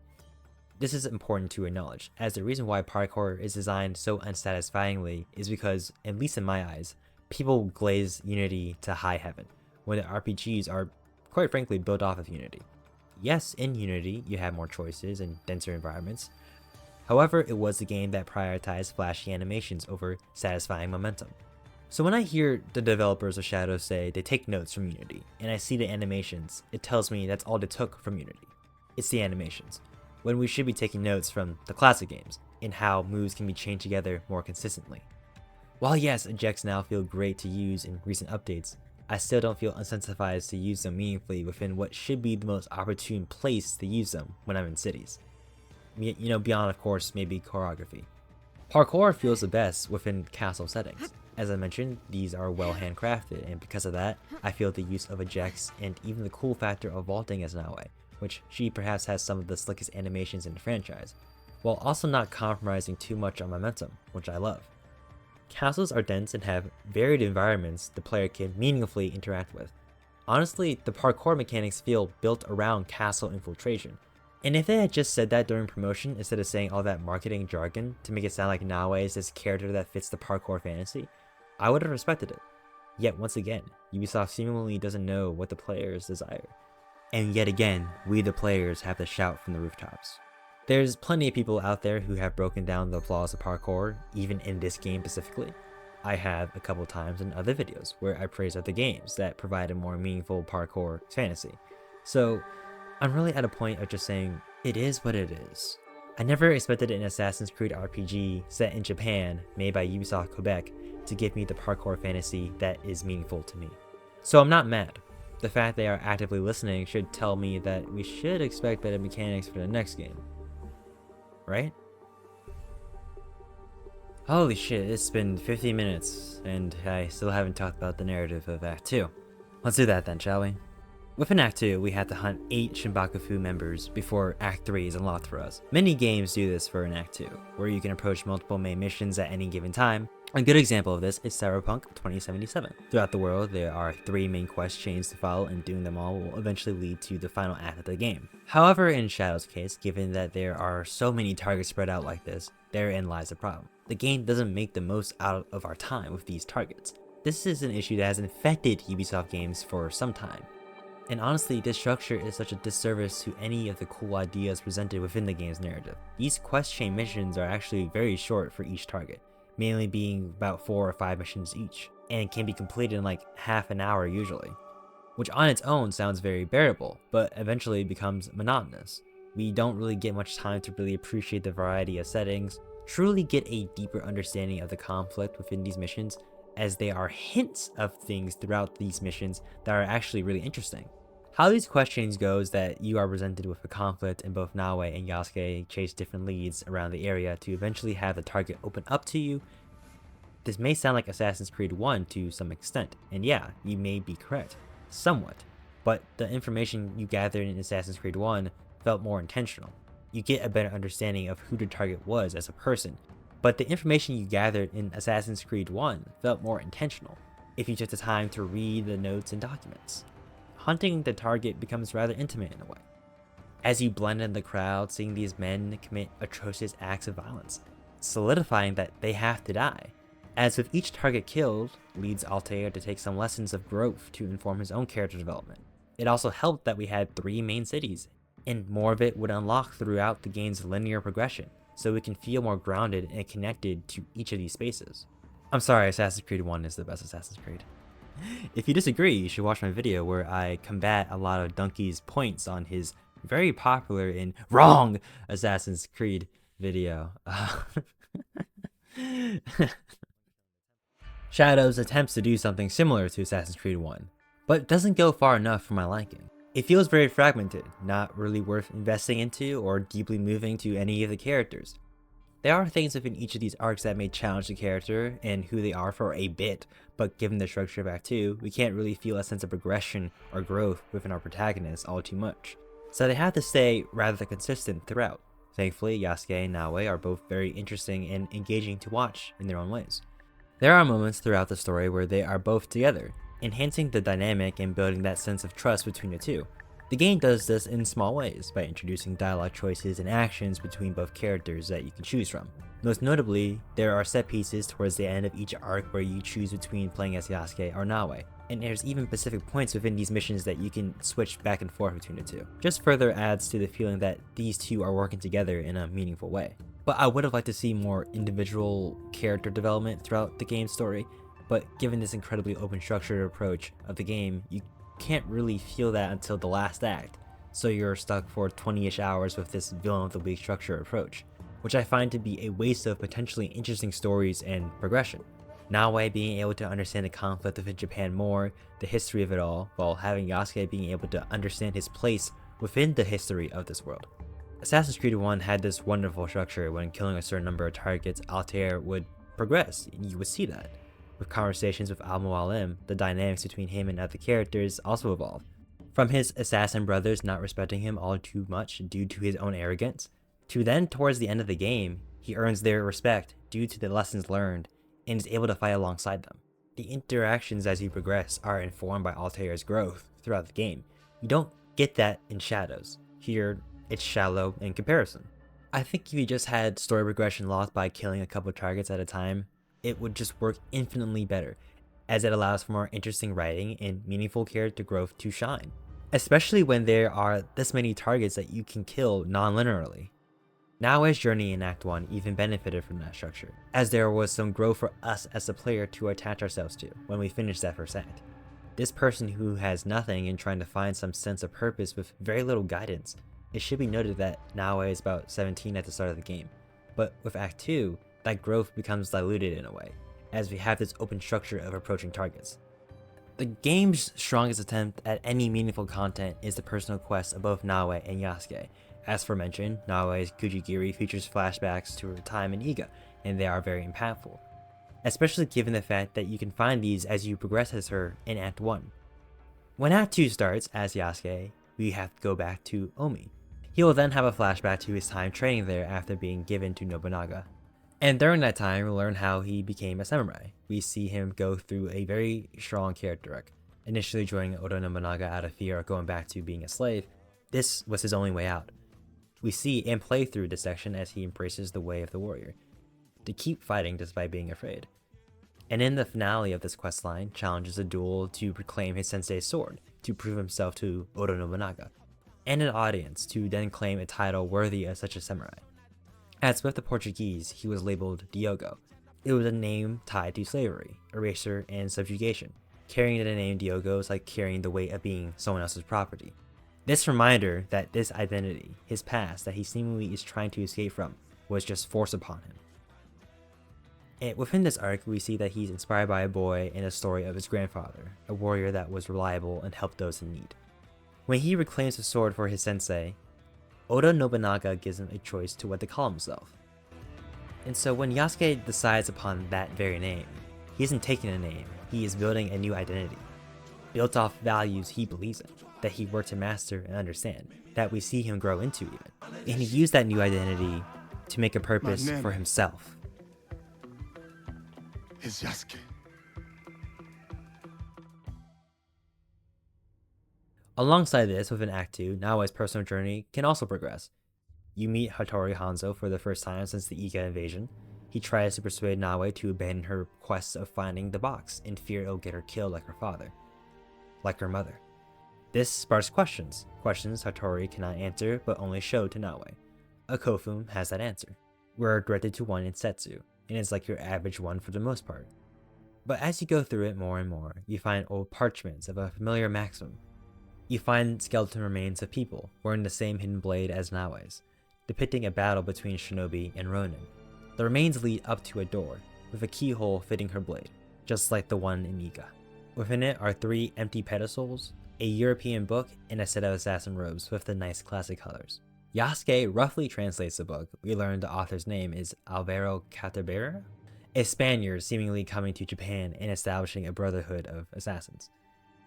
This is important to acknowledge, as the reason why parkour is designed so unsatisfyingly is because, at least in my eyes, people glaze Unity to high heaven, when the RPGs are, quite frankly, built off of Unity. Yes, in Unity, you have more choices and denser environments. However, it was the game that prioritized flashy animations over satisfying momentum. So when I hear the developers of Shadows say they take notes from Unity, and I see the animations, it tells me that's all they took from Unity. It's the animations, when we should be taking notes from the classic games, in how moves can be chained together more consistently. While yes, ejects now feel great to use in recent updates, I still don't feel incentivized to use them meaningfully within what should be the most opportune place to use them when I'm in cities. You know, beyond of course maybe choreography. Parkour feels the best within castle settings. As I mentioned, these are well handcrafted, and because of that, I feel the use of ejects and even the cool factor of vaulting as Naoe, which she perhaps has some of the slickest animations in the franchise, while also not compromising too much on momentum, which I love. Castles are dense and have varied environments the player can meaningfully interact with. Honestly, the parkour mechanics feel built around castle infiltration. And if they had just said that during promotion instead of saying all that marketing jargon to make it sound like Naoe is this character that fits the parkour fantasy, I would have respected it. Yet once again, Ubisoft seemingly doesn't know what the players desire. And yet again, we the players have to shout from the rooftops. There's plenty of people out there who have broken down the flaws of parkour, even in this game specifically. I have a couple times in other videos where I praise other games that provide a more meaningful parkour fantasy. So I'm really at a point of just saying, it is what it is. I never expected an Assassin's Creed RPG set in Japan, made by Ubisoft Quebec, to give me the parkour fantasy that is meaningful to me. So I'm not mad. The fact they are actively listening should tell me that we should expect better mechanics for the next game. Right? Holy shit, it's been 50 minutes, and I still haven't talked about the narrative of Act 2. Let's do that then, shall we? Within Act 2, we have to hunt 8 Shinbakufu members before Act 3 is unlocked for us. Many games do this for an Act 2, where you can approach multiple main missions at any given time. A good example of this is Cyberpunk 2077. Throughout the world, there are 3 main quest chains to follow, and doing them all will eventually lead to the final act of the game. However, in Shadow's case, given that there are so many targets spread out like this, therein lies the problem. The game doesn't make the most out of our time with these targets. This is an issue that has infected Ubisoft games for some time. And honestly, this structure is such a disservice to any of the cool ideas presented within the game's narrative. These quest chain missions are actually very short for each target, mainly being about 4 or 5 missions each, and can be completed in like half an hour usually, which on its own sounds very bearable, but eventually becomes monotonous. We don't really get much time to really appreciate the variety of settings, truly get a deeper understanding of the conflict within these missions, as they are hints of things throughout these missions that are actually really interesting. How these quest chains go is that you are presented with a conflict, and both Naoe and Yasuke chase different leads around the area to eventually have the target open up to you. This may sound like Assassin's Creed 1 to some extent, and yeah, you may be correct, somewhat, but the information you gathered in Assassin's Creed 1 felt more intentional. You get a better understanding of who the target was as a person, but the information you gathered in Assassin's Creed 1 felt more intentional if you took the time to read the notes and documents. Hunting the target becomes rather intimate in a way. As you blend in the crowd, seeing these men commit atrocious acts of violence, solidifying that they have to die. As with each target killed, leads Altair to take some lessons of growth to inform his own character development. It also helped that we had 3 main cities, and more of it would unlock throughout the game's linear progression, so we can feel more grounded and connected to each of these spaces. I'm sorry, Assassin's Creed 1 is the best Assassin's Creed. If you disagree, you should watch my video where I combat a lot of Donkey's points on his very popular and wrong Assassin's Creed video. Shadows attempts to do something similar to Assassin's Creed 1, but doesn't go far enough for my liking. It feels very fragmented, not really worth investing into or deeply moving to any of the characters. There are things within each of these arcs that may challenge the character and who they are for a bit, but given the structure of Act 2, we can't really feel a sense of progression or growth within our protagonists all too much. So they have to stay rather consistent throughout. Thankfully, Yasuke and Naoe are both very interesting and engaging to watch in their own ways. There are moments throughout the story where they are both together, enhancing the dynamic and building that sense of trust between the two. The game does this in small ways by introducing dialogue choices and actions between both characters that you can choose from. Most notably, there are set pieces towards the end of each arc where you choose between playing as Yasuke or Naoe, and there's even specific points within these missions that you can switch back and forth between the two. Just further adds to the feeling that these two are working together in a meaningful way. But I would have liked to see more individual character development throughout the game's story, but given this incredibly open structured approach of the game, you can't really feel that until the last act, so you're stuck for 20-ish hours with this villain of the week structure approach, which I find to be a waste of potentially interesting stories and progression. Naoe being able to understand the conflict within Japan more, the history of it all, while having Yasuke being able to understand his place within the history of this world. Assassin's Creed 1 had this wonderful structure. When killing a certain number of targets, Altair would progress, and you would see that. With conversations with Al-Mualim, the dynamics between him and other characters also evolved. From his assassin brothers not respecting him all too much due to his own arrogance, to then towards the end of the game, he earns their respect due to the lessons learned and is able to fight alongside them. The interactions as you progress are informed by Altair's growth throughout the game. You don't get that in Shadows. Here, it's shallow in comparison. I think if you just had story progression locked by killing a couple targets at a time, it would just work infinitely better, as it allows for more interesting writing and meaningful character growth to shine, especially when there are this many targets that you can kill non-linearly. Naoe's journey in Act 1 even benefited from that structure, as there was some growth for us as the player to attach ourselves to when we finished that first act. This person who has nothing and trying to find some sense of purpose with very little guidance. It should be noted that Naoe is about 17 at the start of the game, but with Act 2, that growth becomes diluted in a way, as we have this open structure of approaching targets. The game's strongest attempt at any meaningful content is the personal quest of both Naoe and Yasuke. As aforementioned, Naoe's Kujigiri features flashbacks to her time in Iga, and they are very impactful, especially given the fact that you can find these as you progress as her in Act 1. When Act 2 starts, as Yasuke, we have to go back to Omi. He will then have a flashback to his time training there after being given to Nobunaga. And during that time, we learn how he became a samurai. We see him go through a very strong character arc. Initially joining Oda Nobunaga out of fear of going back to being a slave, this was his only way out. We see and play through this section as he embraces the way of the warrior, to keep fighting despite being afraid. And in the finale of this questline, challenges a duel to reclaim his sensei's sword, to prove himself to Oda Nobunaga, and an audience to then claim a title worthy of such a samurai. As with the Portuguese, he was labeled Diogo. It was a name tied to slavery, erasure, and subjugation. Carrying the name Diogo is like carrying the weight of being someone else's property. This reminder that this identity, his past that he seemingly is trying to escape from, was just forced upon him. And within this arc, we see that he's inspired by a boy and a story of his grandfather, a warrior that was reliable and helped those in need. When he reclaims the sword for his sensei, Oda Nobunaga gives him a choice to what to call himself. And so when Yasuke decides upon that very name, he isn't taking a name, he is building a new identity, built off values he believes in, that he worked to master and understand, that we see him grow into even. And he used that new identity to make a purpose for himself. Is Yasuke. Alongside this, within Act 2, Naoe's personal journey can also progress. You meet Hattori Hanzo for the first time since the Iga invasion. He tries to persuade Naoe to abandon her quest of finding the box, in fear it'll get her killed like her father. Like her mother. This sparks questions Hattori cannot answer but only show to Naoe. A Kofun has that answer. We're directed to one in Setsu, and it's like your average one for the most part. But as you go through it more and more, you find old parchments of a familiar maxim. You find skeleton remains of people wearing the same hidden blade as Naoe's, depicting a battle between shinobi and ronin. The remains lead up to a door, with a keyhole fitting her blade, just like the one in Iga. Within it are 3 empty pedestals, a European book, and a set of assassin robes with the nice classic colors. Yasuke roughly translates the book. We learn the author's name is Alvaro Catabera, a Spaniard seemingly coming to Japan and establishing a brotherhood of assassins.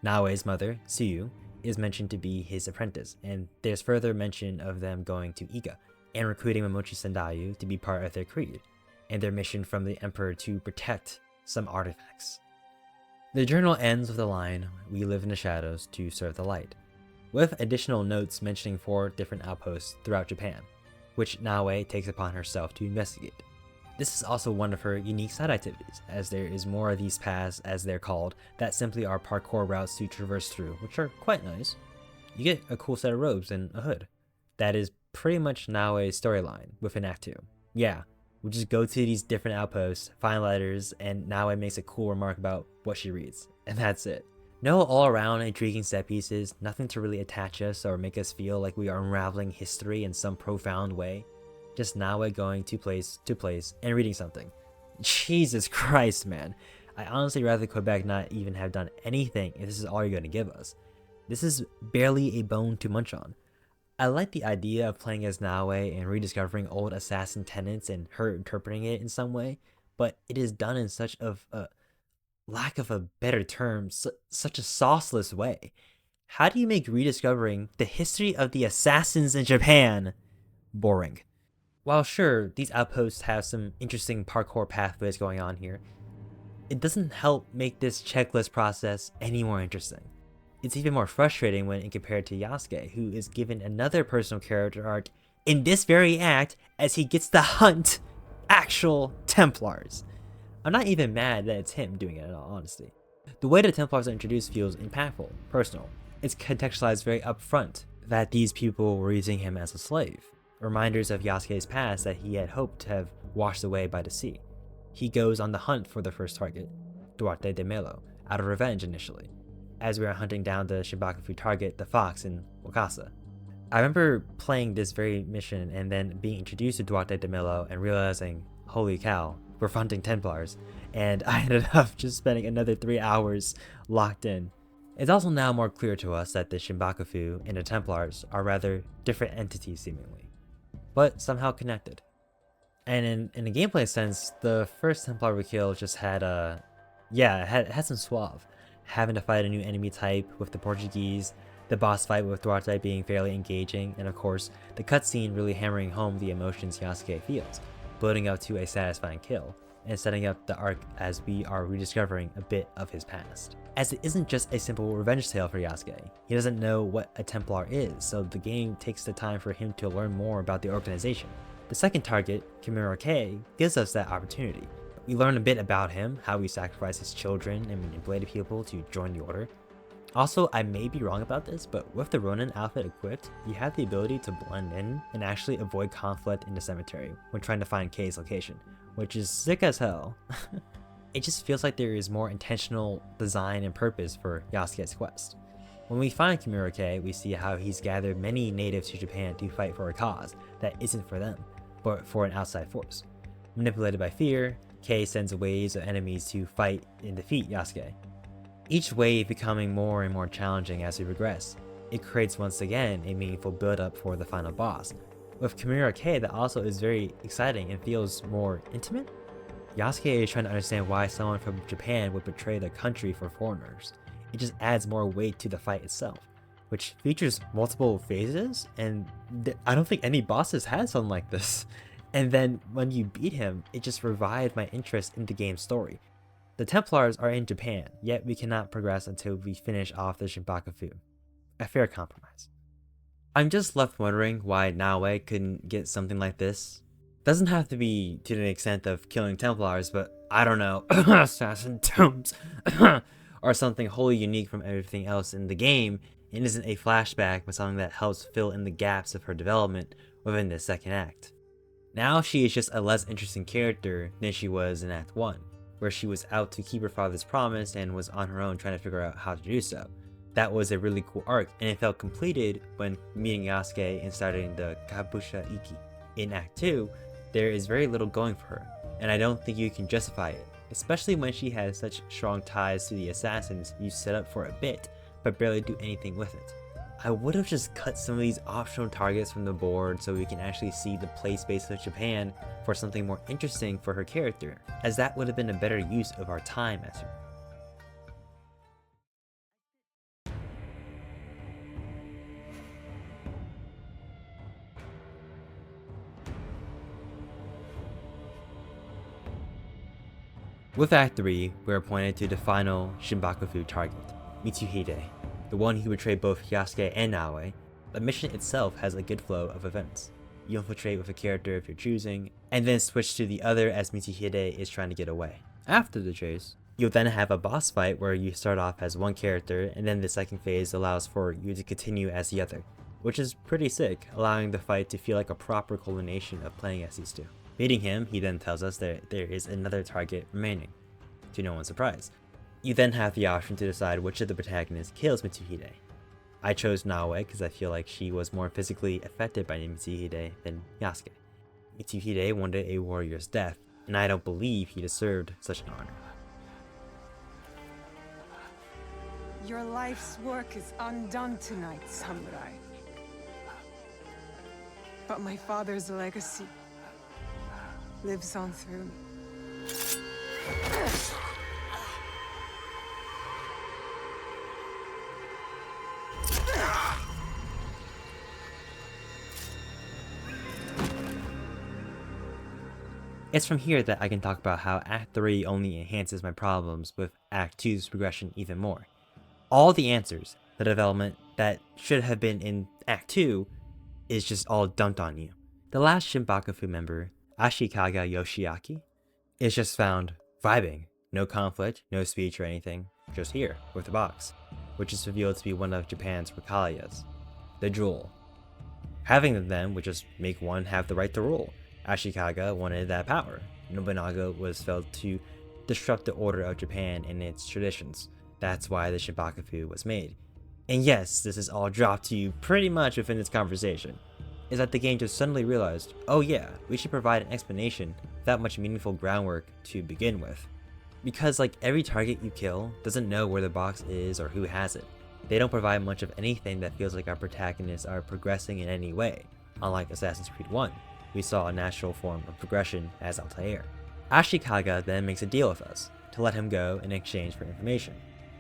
Naoe's mother, Suyu, is mentioned to be his apprentice, and there's further mention of them going to Iga and recruiting Momochi Sendayu to be part of their creed, and their mission from the Emperor to protect some artifacts. The journal ends with the line, "We live in the shadows to serve the light," with additional notes mentioning 4 different outposts throughout Japan, which Naoe takes upon herself to investigate. This is also one of her unique side activities, as there is more of these paths, as they're called, that simply are parkour routes to traverse through, which are quite nice. You get a cool set of robes and a hood. That is pretty much Naoe's storyline within Act 2. Yeah, we just go to these different outposts, find letters, and Naoe makes a cool remark about what she reads, and that's it. No all-around intriguing set pieces, nothing to really attach us or make us feel like we are unraveling history in some profound way. Just Naoe going to place and reading something. Jesus Christ, man. I honestly rather Quebec not even have done anything if this is all you're going to give us. This is barely a bone to munch on. I like the idea of playing as Naoe and rediscovering old assassin tenets and her interpreting it in some way, but it is done in such of a, lack of a better term, such a sauceless way. How do you make rediscovering the history of the assassins in Japan boring? While sure, these outposts have some interesting parkour pathways going on here, it doesn't help make this checklist process any more interesting. It's even more frustrating when compared to Yasuke, who is given another personal character arc in this very act as he gets to hunt actual Templars. I'm not even mad that it's him doing it in all honesty. The way the Templars are introduced feels impactful, personal. It's contextualized very upfront that these people were using him as a slave. Reminders of Yasuke's past that he had hoped to have washed away by the sea. He goes on the hunt for the first target, Duarte de Melo, out of revenge initially, as we are hunting down the Shinbakufu target, the fox in Wakasa. I remember playing this very mission and then being introduced to Duarte de Melo and realizing, holy cow, we're hunting Templars, and I ended up just spending another 3 hours locked in. It's also now more clear to us that the Shinbakufu and the Templars are rather different entities seemingly, but somehow connected. And in a gameplay sense, the first Templar we killed just had had some suave. Having to fight a new enemy type with the Portuguese, the boss fight with Duarte being fairly engaging, and of course, the cutscene really hammering home the emotions Yasuke feels, building up to a satisfying kill, and setting up the arc as we are rediscovering a bit of his past. As it isn't just a simple revenge tale for Yasuke, he doesn't know what a Templar is, so the game takes the time for him to learn more about the organization. The second target, Kimura K, gives us that opportunity. We learn a bit about him, how he sacrificed his children and manipulated people to join the order. Also, I may be wrong about this, but with the Ronin outfit equipped, you have the ability to blend in and actually avoid conflict in the cemetery when trying to find K's location, which is sick as hell. It just feels like there is more intentional design and purpose for Yasuke's quest. When we find Kimura K, we see how he's gathered many natives to Japan to fight for a cause that isn't for them, but for an outside force. Manipulated by fear, K sends waves of enemies to fight and defeat Yasuke. Each wave becoming more and more challenging as we progress. It creates once again a meaningful build-up for the final boss. With Kimura K, that also is very exciting and feels more intimate. Yasuke is trying to understand why someone from Japan would betray their country for foreigners. It just adds more weight to the fight itself, which features multiple phases, and I don't think any bosses had something like this. And then when you beat him, it just revived my interest in the game's story. The Templars are in Japan, yet we cannot progress until we finish off the Shinbakufu. A fair compromise. I'm just left wondering why Naoe couldn't get something like this. Doesn't have to be to the extent of killing Templars, but I don't know, assassin tombs, or something wholly unique from everything else in the game and isn't a flashback but something that helps fill in the gaps of her development within the second act. Now she is just a less interesting character than she was in Act 1, where she was out to keep her father's promise and was on her own trying to figure out how to do so. That was a really cool arc, and it felt completed when meeting Yasuke and starting the Kabusha Iki. In Act 2, there is very little going for her, and I don't think you can justify it, especially when she has such strong ties to the assassins you set up for a bit, but barely do anything with it. I would have just cut some of these optional targets from the board so we can actually see the play space of Japan for something more interesting for her character, as that would have been a better use of our time as her. With Act 3, we are pointed to the final Shinbakufu target, Mitsuhide, the one who betrayed both Yasuke and Naoe. The mission itself has a good flow of events. You infiltrate with a character of your choosing, and then switch to the other as Mitsuhide is trying to get away. After the chase, you'll then have a boss fight where you start off as one character, and then the second phase allows for you to continue as the other, which is pretty sick, allowing the fight to feel like a proper culmination of playing as these two. Meeting him, he then tells us that there is another target remaining, to no one's surprise. You then have the option to decide which of the protagonists kills Mitsuhide. I chose Naoe because I feel like she was more physically affected by Mitsuhide than Yasuke. Mitsuhide wanted a warrior's death, and I don't believe he deserved such an honor. Your life's work is undone tonight, samurai. But my father's legacy lives on through me. It's from here that I can talk about how Act 3 only enhances my problems with Act 2's progression even more. All the answers, the development that should have been in Act 2, is just all dumped on you. The last Shinbakufu member, Ashikaga Yoshiaki, is just found vibing. No conflict, no speech or anything, just here with the box, which is revealed to be one of Japan's regalia, the jewel. Having them would just make one have the right to rule. Ashikaga wanted that power. Nobunaga was felt to disrupt the order of Japan and its traditions. That's why the Shinbakufu was made. And yes, this is all dropped to you pretty much within this conversation, is that the game just suddenly realized, oh yeah, we should provide an explanation without much meaningful groundwork to begin with. Because like every target you kill doesn't know where the box is or who has it. They don't provide much of anything that feels like our protagonists are progressing in any way. Unlike Assassin's Creed 1, we saw a natural form of progression as Altair. Ashikaga then makes a deal with us to let him go in exchange for information,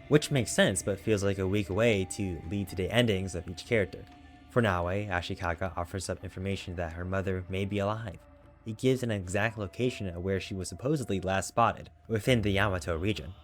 which makes sense but feels like a weak way to lead to the endings of each character. For Naoe, Ashikaga offers up information that her mother may be alive. He gives an exact location of where she was supposedly last spotted, within the Yamato region.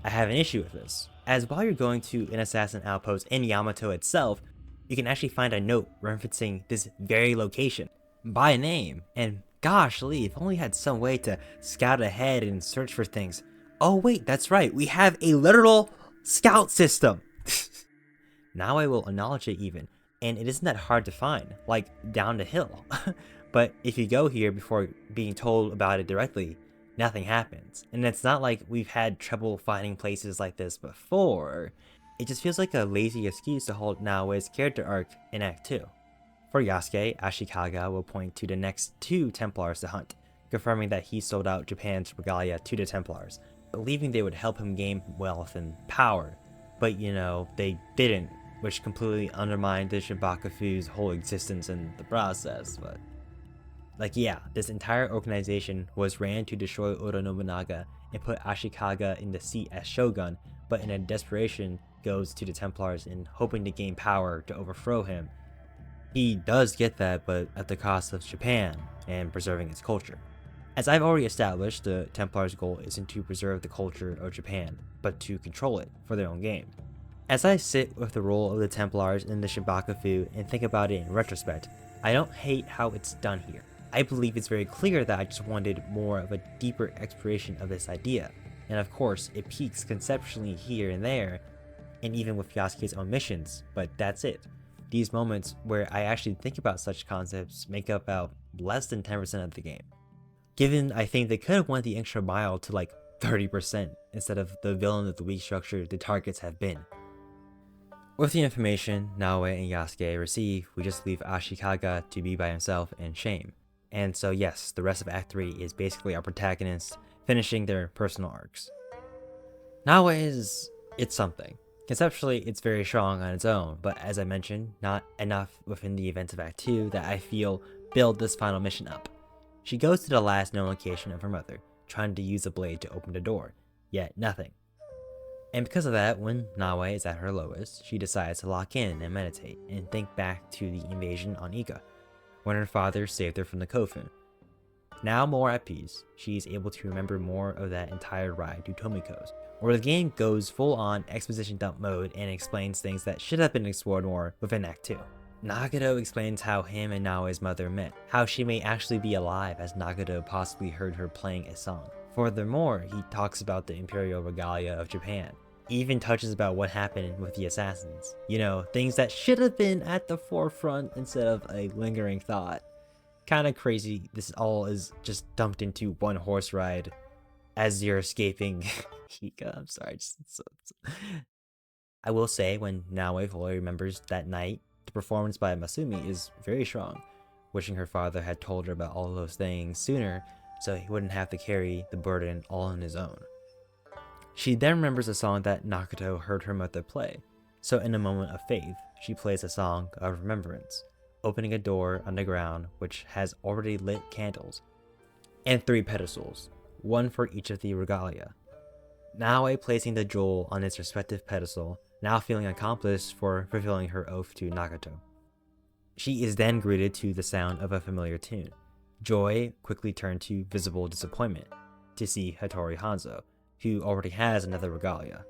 I have an issue with this, as while you're going to an assassin outpost in Yamato itself, you can actually find a note referencing this very location by name, and gosh Lee, if only had some way to scout ahead and search for things. Oh wait, that's right, we have a literal scout system! Naoe will acknowledge it even, and it isn't that hard to find, like down the hill. But if you go here before being told about it directly, nothing happens. And it's not like we've had trouble finding places like this before. It just feels like a lazy excuse to hold Naoe's character arc in Act 2. For Yasuke, Ashikaga will point to the next 2 Templars to hunt, confirming that he sold out Japan's regalia to the Templars, believing they would help him gain wealth and power. But you know, they didn't, which completely undermined the Shinbakufu's whole existence in the process. But like yeah, this entire organization was ran to destroy Oda Nobunaga and put Ashikaga in the seat as shogun, but in a desperation goes to the Templars in hoping to gain power to overthrow him. He does get that, but at the cost of Japan and preserving its culture. As I've already established, the Templars' goal isn't to preserve the culture of Japan, but to control it for their own gain. As I sit with the role of the Templars in the Shinbakufu and think about it in retrospect, I don't hate how it's done here. I believe it's very clear that I just wanted more of a deeper exploration of this idea, and of course it peaks conceptually here and there, and even with Yasuke's own missions, but that's it. These moments where I actually think about such concepts make up about less than 10% of the game. Given I think they could have went the extra mile to like 30% instead of the villain of the week structure the targets have been. With the information Naoe and Yasuke receive, we just leave Ashikaga to be by himself in shame. And so yes, the rest of Act 3 is basically our protagonists finishing their personal arcs. Naoe it's something. Conceptually, it's very strong on its own, but as I mentioned, not enough within the events of Act 2 that I feel build this final mission up. She goes to the last known location of her mother, trying to use a blade to open the door, yet nothing. And because of that, when Naoe is at her lowest, she decides to lock in and meditate and think back to the invasion on Iga, when her father saved her from the Kofun. Now more at peace, she is able to remember more of that entire ride to Tomiko's, where the game goes full-on exposition dump mode and explains things that should have been explored more within Act 2. Nagato explains how him and Naoe's mother met, how she may actually be alive as Nagato possibly heard her playing a song. Furthermore, he talks about the imperial regalia of Japan. He even touches about what happened with the assassins. You know, things that should have been at the forefront instead of a lingering thought. Kinda crazy, this all is just dumped into one horse ride as you're escaping Hika. I'm sorry, I will say, when Naoe fully remembers that night, the performance by Masumi is very strong, wishing her father had told her about all those things sooner so he wouldn't have to carry the burden all on his own. She then remembers a song that Nagato heard her mother play, so in a moment of faith, she plays a song of remembrance, opening a door underground which has already lit candles, and 3 pedestals, one for each of the regalia. Naoe placing the jewel on its respective pedestal, now feeling accomplished for fulfilling her oath to Nagato. She is then greeted to the sound of a familiar tune. Joy quickly turned to visible disappointment to see Hattori Hanzo, who already has another regalia.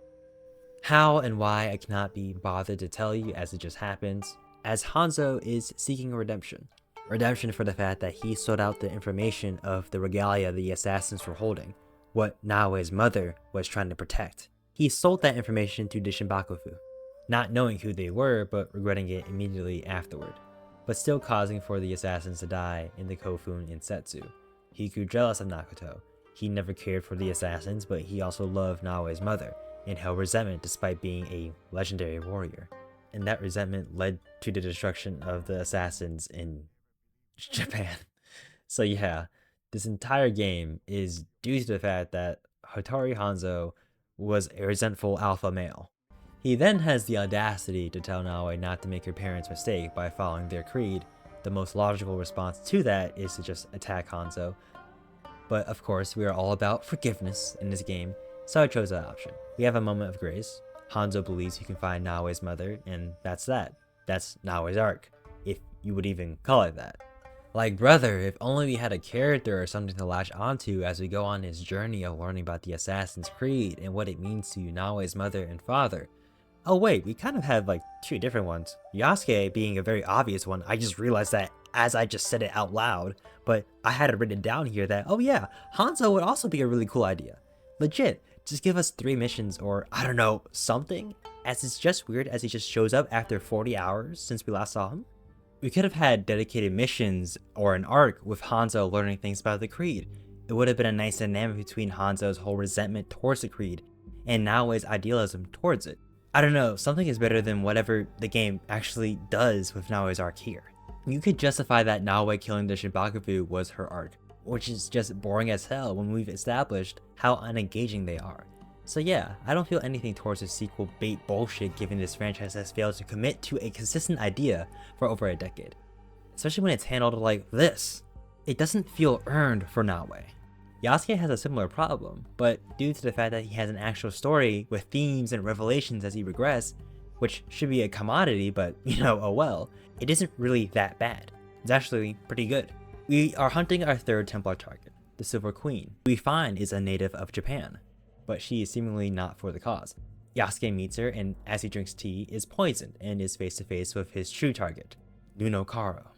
How and why I cannot be bothered to tell you, as it just happens, as Hanzo is seeking redemption. Redemption for the fact that he sought out the information of the regalia the assassins were holding, what Naoe's mother was trying to protect. He sold that information to the Shinbakufu, not knowing who they were but regretting it immediately afterward, but still causing for the assassins to die in the Kofun in Setsu. He grew jealous of Nagato. He never cared for the assassins, but he also loved Naoe's mother and held resentment despite being a legendary warrior. And that resentment led to the destruction of the assassins in Japan. So yeah, this entire game is due to the fact that Hattori Hanzo was a resentful alpha male. He then has the audacity to tell Naoe not to make her parents' mistake by following their creed. The most logical response to that is to just attack Hanzo. But of course, we are all about forgiveness in this game, so I chose that option. We have a moment of grace. Hanzo believes he can find Naoe's mother, and that's that. That's Naoe's arc, if you would even call it that. Like, brother, if only we had a character or something to latch onto as we go on this journey of learning about the Assassin's Creed and what it means to Naoe's mother and father. Oh wait, we kind of have like 2 different ones. Yasuke being a very obvious one. I just realized that as I just said it out loud, but I had it written down here that, oh yeah, Hanzo would also be a really cool idea. Legit, just give us 3 missions or, I don't know, something, as it's just weird as he just shows up after 40 hours since we last saw him. We could have had dedicated missions or an arc with Hanzo learning things about the Creed. It would have been a nice dynamic between Hanzo's whole resentment towards the Creed and Naoe's idealism towards it. I don't know, something is better than whatever the game actually does with Naoe's arc here. You could justify that Naoe killing the Shinbakufu was her arc, which is just boring as hell when we've established how unengaging they are. So yeah, I don't feel anything towards the sequel bait bullshit given this franchise has failed to commit to a consistent idea for over a decade. Especially when it's handled like this. It doesn't feel earned for Naoe. Yasuke has a similar problem, but due to the fact that he has an actual story with themes and revelations as he regrets, which should be a commodity, but you know, oh well, it isn't really that bad. It's actually pretty good. We are hunting our 3rd Templar target, the Silver Queen, who we find is a native of Japan, but she is seemingly not for the cause. Yasuke meets her and as he drinks tea is poisoned and is face to face with his true target, Nuno Karo.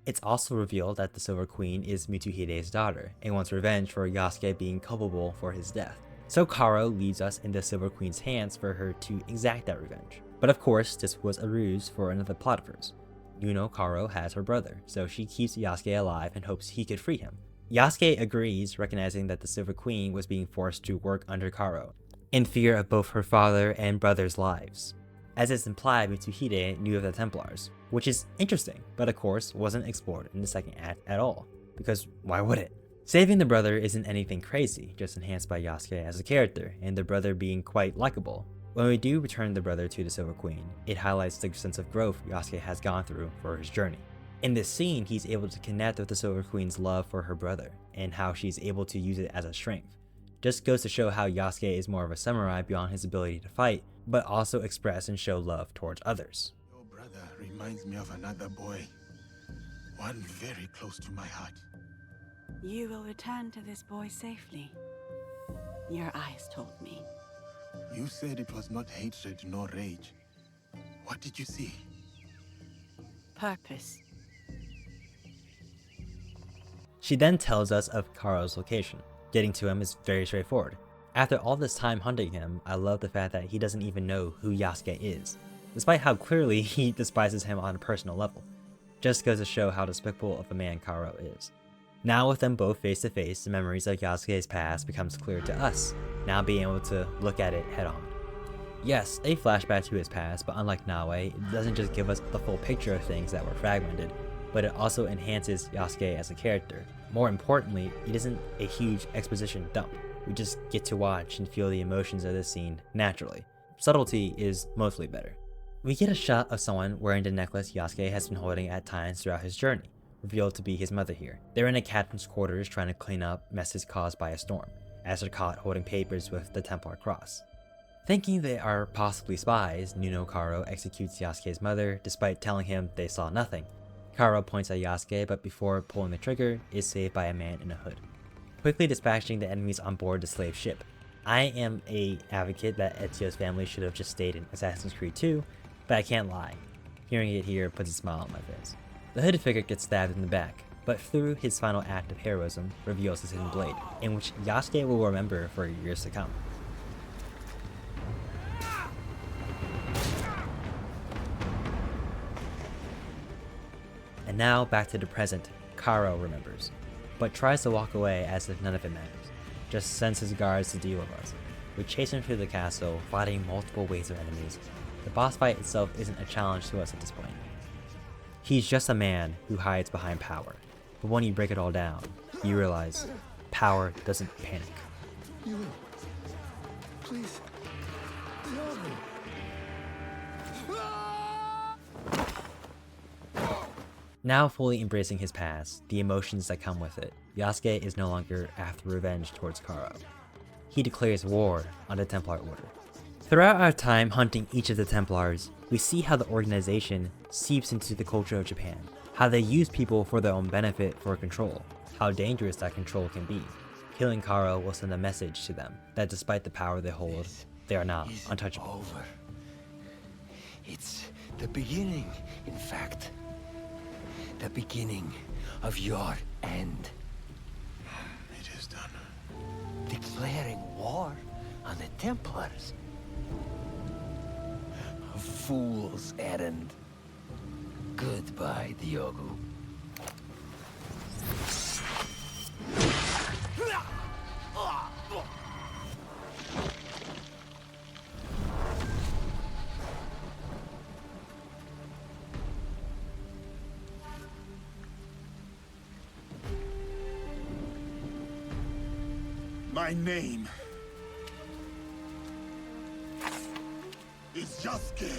It's also revealed that the Silver Queen is Mitsuhide's daughter and wants revenge for Yasuke being culpable for his death. So Karo leaves us in the Silver Queen's hands for her to exact that revenge. But of course, this was a ruse for another plot of hers. You know Karo has her brother, so she keeps Yasuke alive and hopes he could free him. Yasuke agrees, recognizing that the Silver Queen was being forced to work under Karo, in fear of both her father and brother's lives. As it's implied, Mitsuhide knew of the Templars, which is interesting, but of course wasn't explored in the second act at all, because why would it? Saving the brother isn't anything crazy, just enhanced by Yasuke as a character, and the brother being quite likable. When we do return the brother to the Silver Queen, it highlights the sense of growth Yasuke has gone through for his journey. In this scene, he's able to connect with the Silver Queen's love for her brother, and how she's able to use it as a strength. Just goes to show how Yasuke is more of a samurai beyond his ability to fight, but also express and show love towards others. Your brother reminds me of another boy. One very close to my heart. You will return to this boy safely. Your eyes told me. You said it was not hatred nor rage. What did you see? Purpose. She then tells us of Karo's location. Getting to him is very straightforward. After all this time hunting him, I love the fact that he doesn't even know who Yasuke is, despite how clearly he despises him on a personal level. Just goes to show how despicable of a man Karo is. Now with them both face to face, the memories of Yasuke's past becomes clear to us, now being able to look at it head on. Yes, a flashback to his past, but unlike Naoe, it doesn't just give us the full picture of things that were fragmented, but it also enhances Yasuke as a character. More importantly, it isn't a huge exposition dump. We just get to watch and feel the emotions of this scene naturally. Subtlety is mostly better. We get a shot of someone wearing the necklace Yasuke has been holding at times throughout his journey, revealed to be his mother here. They're in a captain's quarters trying to clean up messes caused by a storm, as they're caught holding papers with the Templar cross. Thinking they are possibly spies, Nuno Karo executes Yasuke's mother despite telling him they saw nothing. Karo points at Yasuke, but before pulling the trigger, is saved by a man in a hood, quickly dispatching the enemies on board the slave ship. I am an advocate that Ezio's family should have just stayed in Assassin's Creed 2, but I can't lie. Hearing it here puts a smile on my face. The hooded figure gets stabbed in the back, but through his final act of heroism, reveals his hidden blade, in which Yasuke will remember for years to come. And now back to the present, Karo remembers, but tries to walk away as if none of it matters. Just sends his guards to deal with us. We chase him through the castle, fighting multiple waves of enemies. The boss fight itself isn't a challenge to us at this point. He's just a man who hides behind power. But when you break it all down, you realize power doesn't panic. Please. Now fully embracing his past, the emotions that come with it, Yasuke is no longer after revenge towards Karo. He declares war on the Templar Order. Throughout our time hunting each of the Templars, we see how the organization seeps into the culture of Japan, how they use people for their own benefit for control, how dangerous that control can be. Killing Karo will send a message to them that despite the power they hold, they are not untouchable. Over. It's the beginning, in fact. The beginning of your end. It is done. Declaring war on the Templars. A fool's errand. Goodbye, Diogo. My name is Yasuke.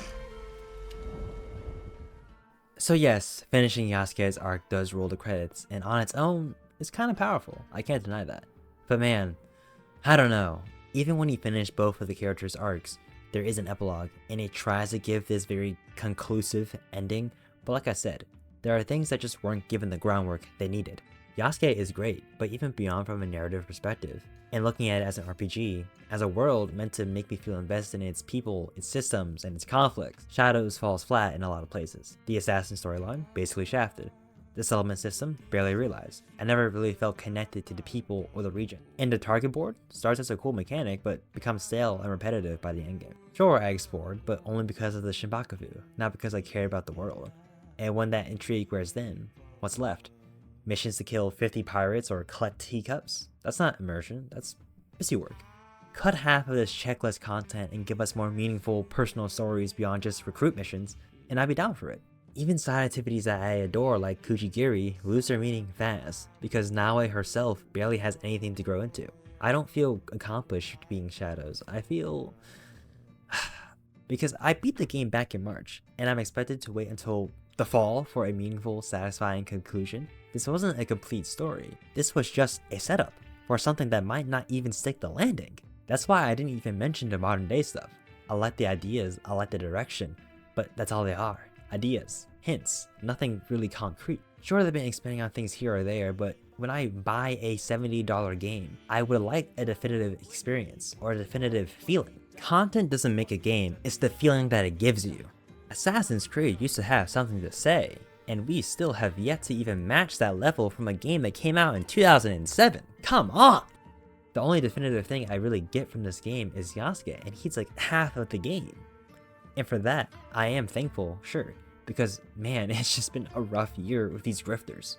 So yes, finishing Yasuke's arc does roll the credits, and on its own, it's kind of powerful. I can't deny that. But man, I don't know. Even when you finish both of the characters' arcs, there is an epilogue, and it tries to give this very conclusive ending, but like I said, there are things that just weren't given the groundwork they needed. Yasuke is great, but even beyond from a narrative perspective, and looking at it as an RPG, as a world meant to make me feel invested in its people, its systems, and its conflicts, Shadows falls flat in a lot of places. The assassin storyline, basically shafted. The settlement system, barely realized. I never really felt connected to the people or the region. And the target board starts as a cool mechanic, but becomes stale and repetitive by the endgame. Sure, I explored, but only because of the Shinbakufu, not because I cared about the world. And when that intrigue wears thin, what's left? Missions to kill 50 pirates or collect teacups? That's not immersion, that's busy work. Cut half of this checklist content and give us more meaningful personal stories beyond just recruit missions, and I'd be down for it. Even side activities that I adore like Kujigiri lose their meaning fast, because Naoe herself barely has anything to grow into. I don't feel accomplished being Shadows, I feel... because I beat the game back in March, and I'm expected to wait until the fall for a meaningful, satisfying conclusion. This wasn't a complete story, this was just a setup for something that might not even stick the landing. That's why I didn't even mention the modern day stuff. I like the ideas, I like the direction, but that's all they are. Ideas, hints, nothing really concrete. Sure, they've been expanding on things here or there, but when I buy a $70 game, I would like a definitive experience or a definitive feeling. Content doesn't make a game, it's the feeling that it gives you. Assassin's Creed used to have something to say, and we still have yet to even match that level from a game that came out in 2007. Come on! The only definitive thing I really get from this game is Yasuke, and he's like half of the game. And for that, I am thankful, sure, because man, it's just been a rough year with these grifters.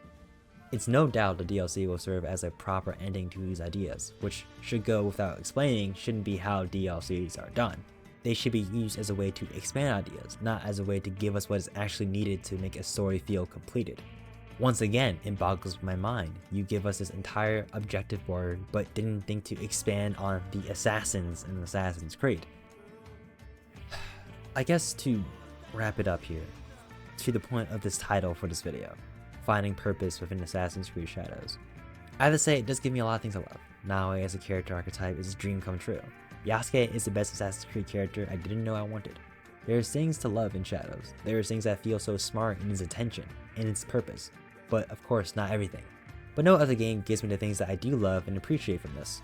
It's no doubt the DLC will serve as a proper ending to these ideas, which should go without explaining shouldn't be how DLCs are done. They should be used as a way to expand ideas, not as a way to give us what is actually needed to make a story feel completed. Once again, it boggles my mind. You give us this entire objective board, but didn't think to expand on the assassins in Assassin's Creed. I guess to wrap it up here, to the point of this title for this video, finding purpose within Assassin's Creed Shadows. I have to say, it does give me a lot of things I love. Naoe as a character archetype is a dream come true. Yasuke is the best Assassin's Creed character I didn't know I wanted. There's things to love in Shadows. There's things that feel so smart in its intention, and its purpose. But of course, not everything. But no other game gives me the things that I do love and appreciate from this.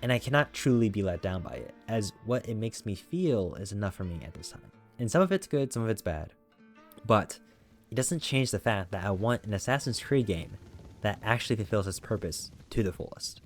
And I cannot truly be let down by it, as what it makes me feel is enough for me at this time. And some of it's good, some of it's bad. But it doesn't change the fact that I want an Assassin's Creed game that actually fulfills its purpose to the fullest.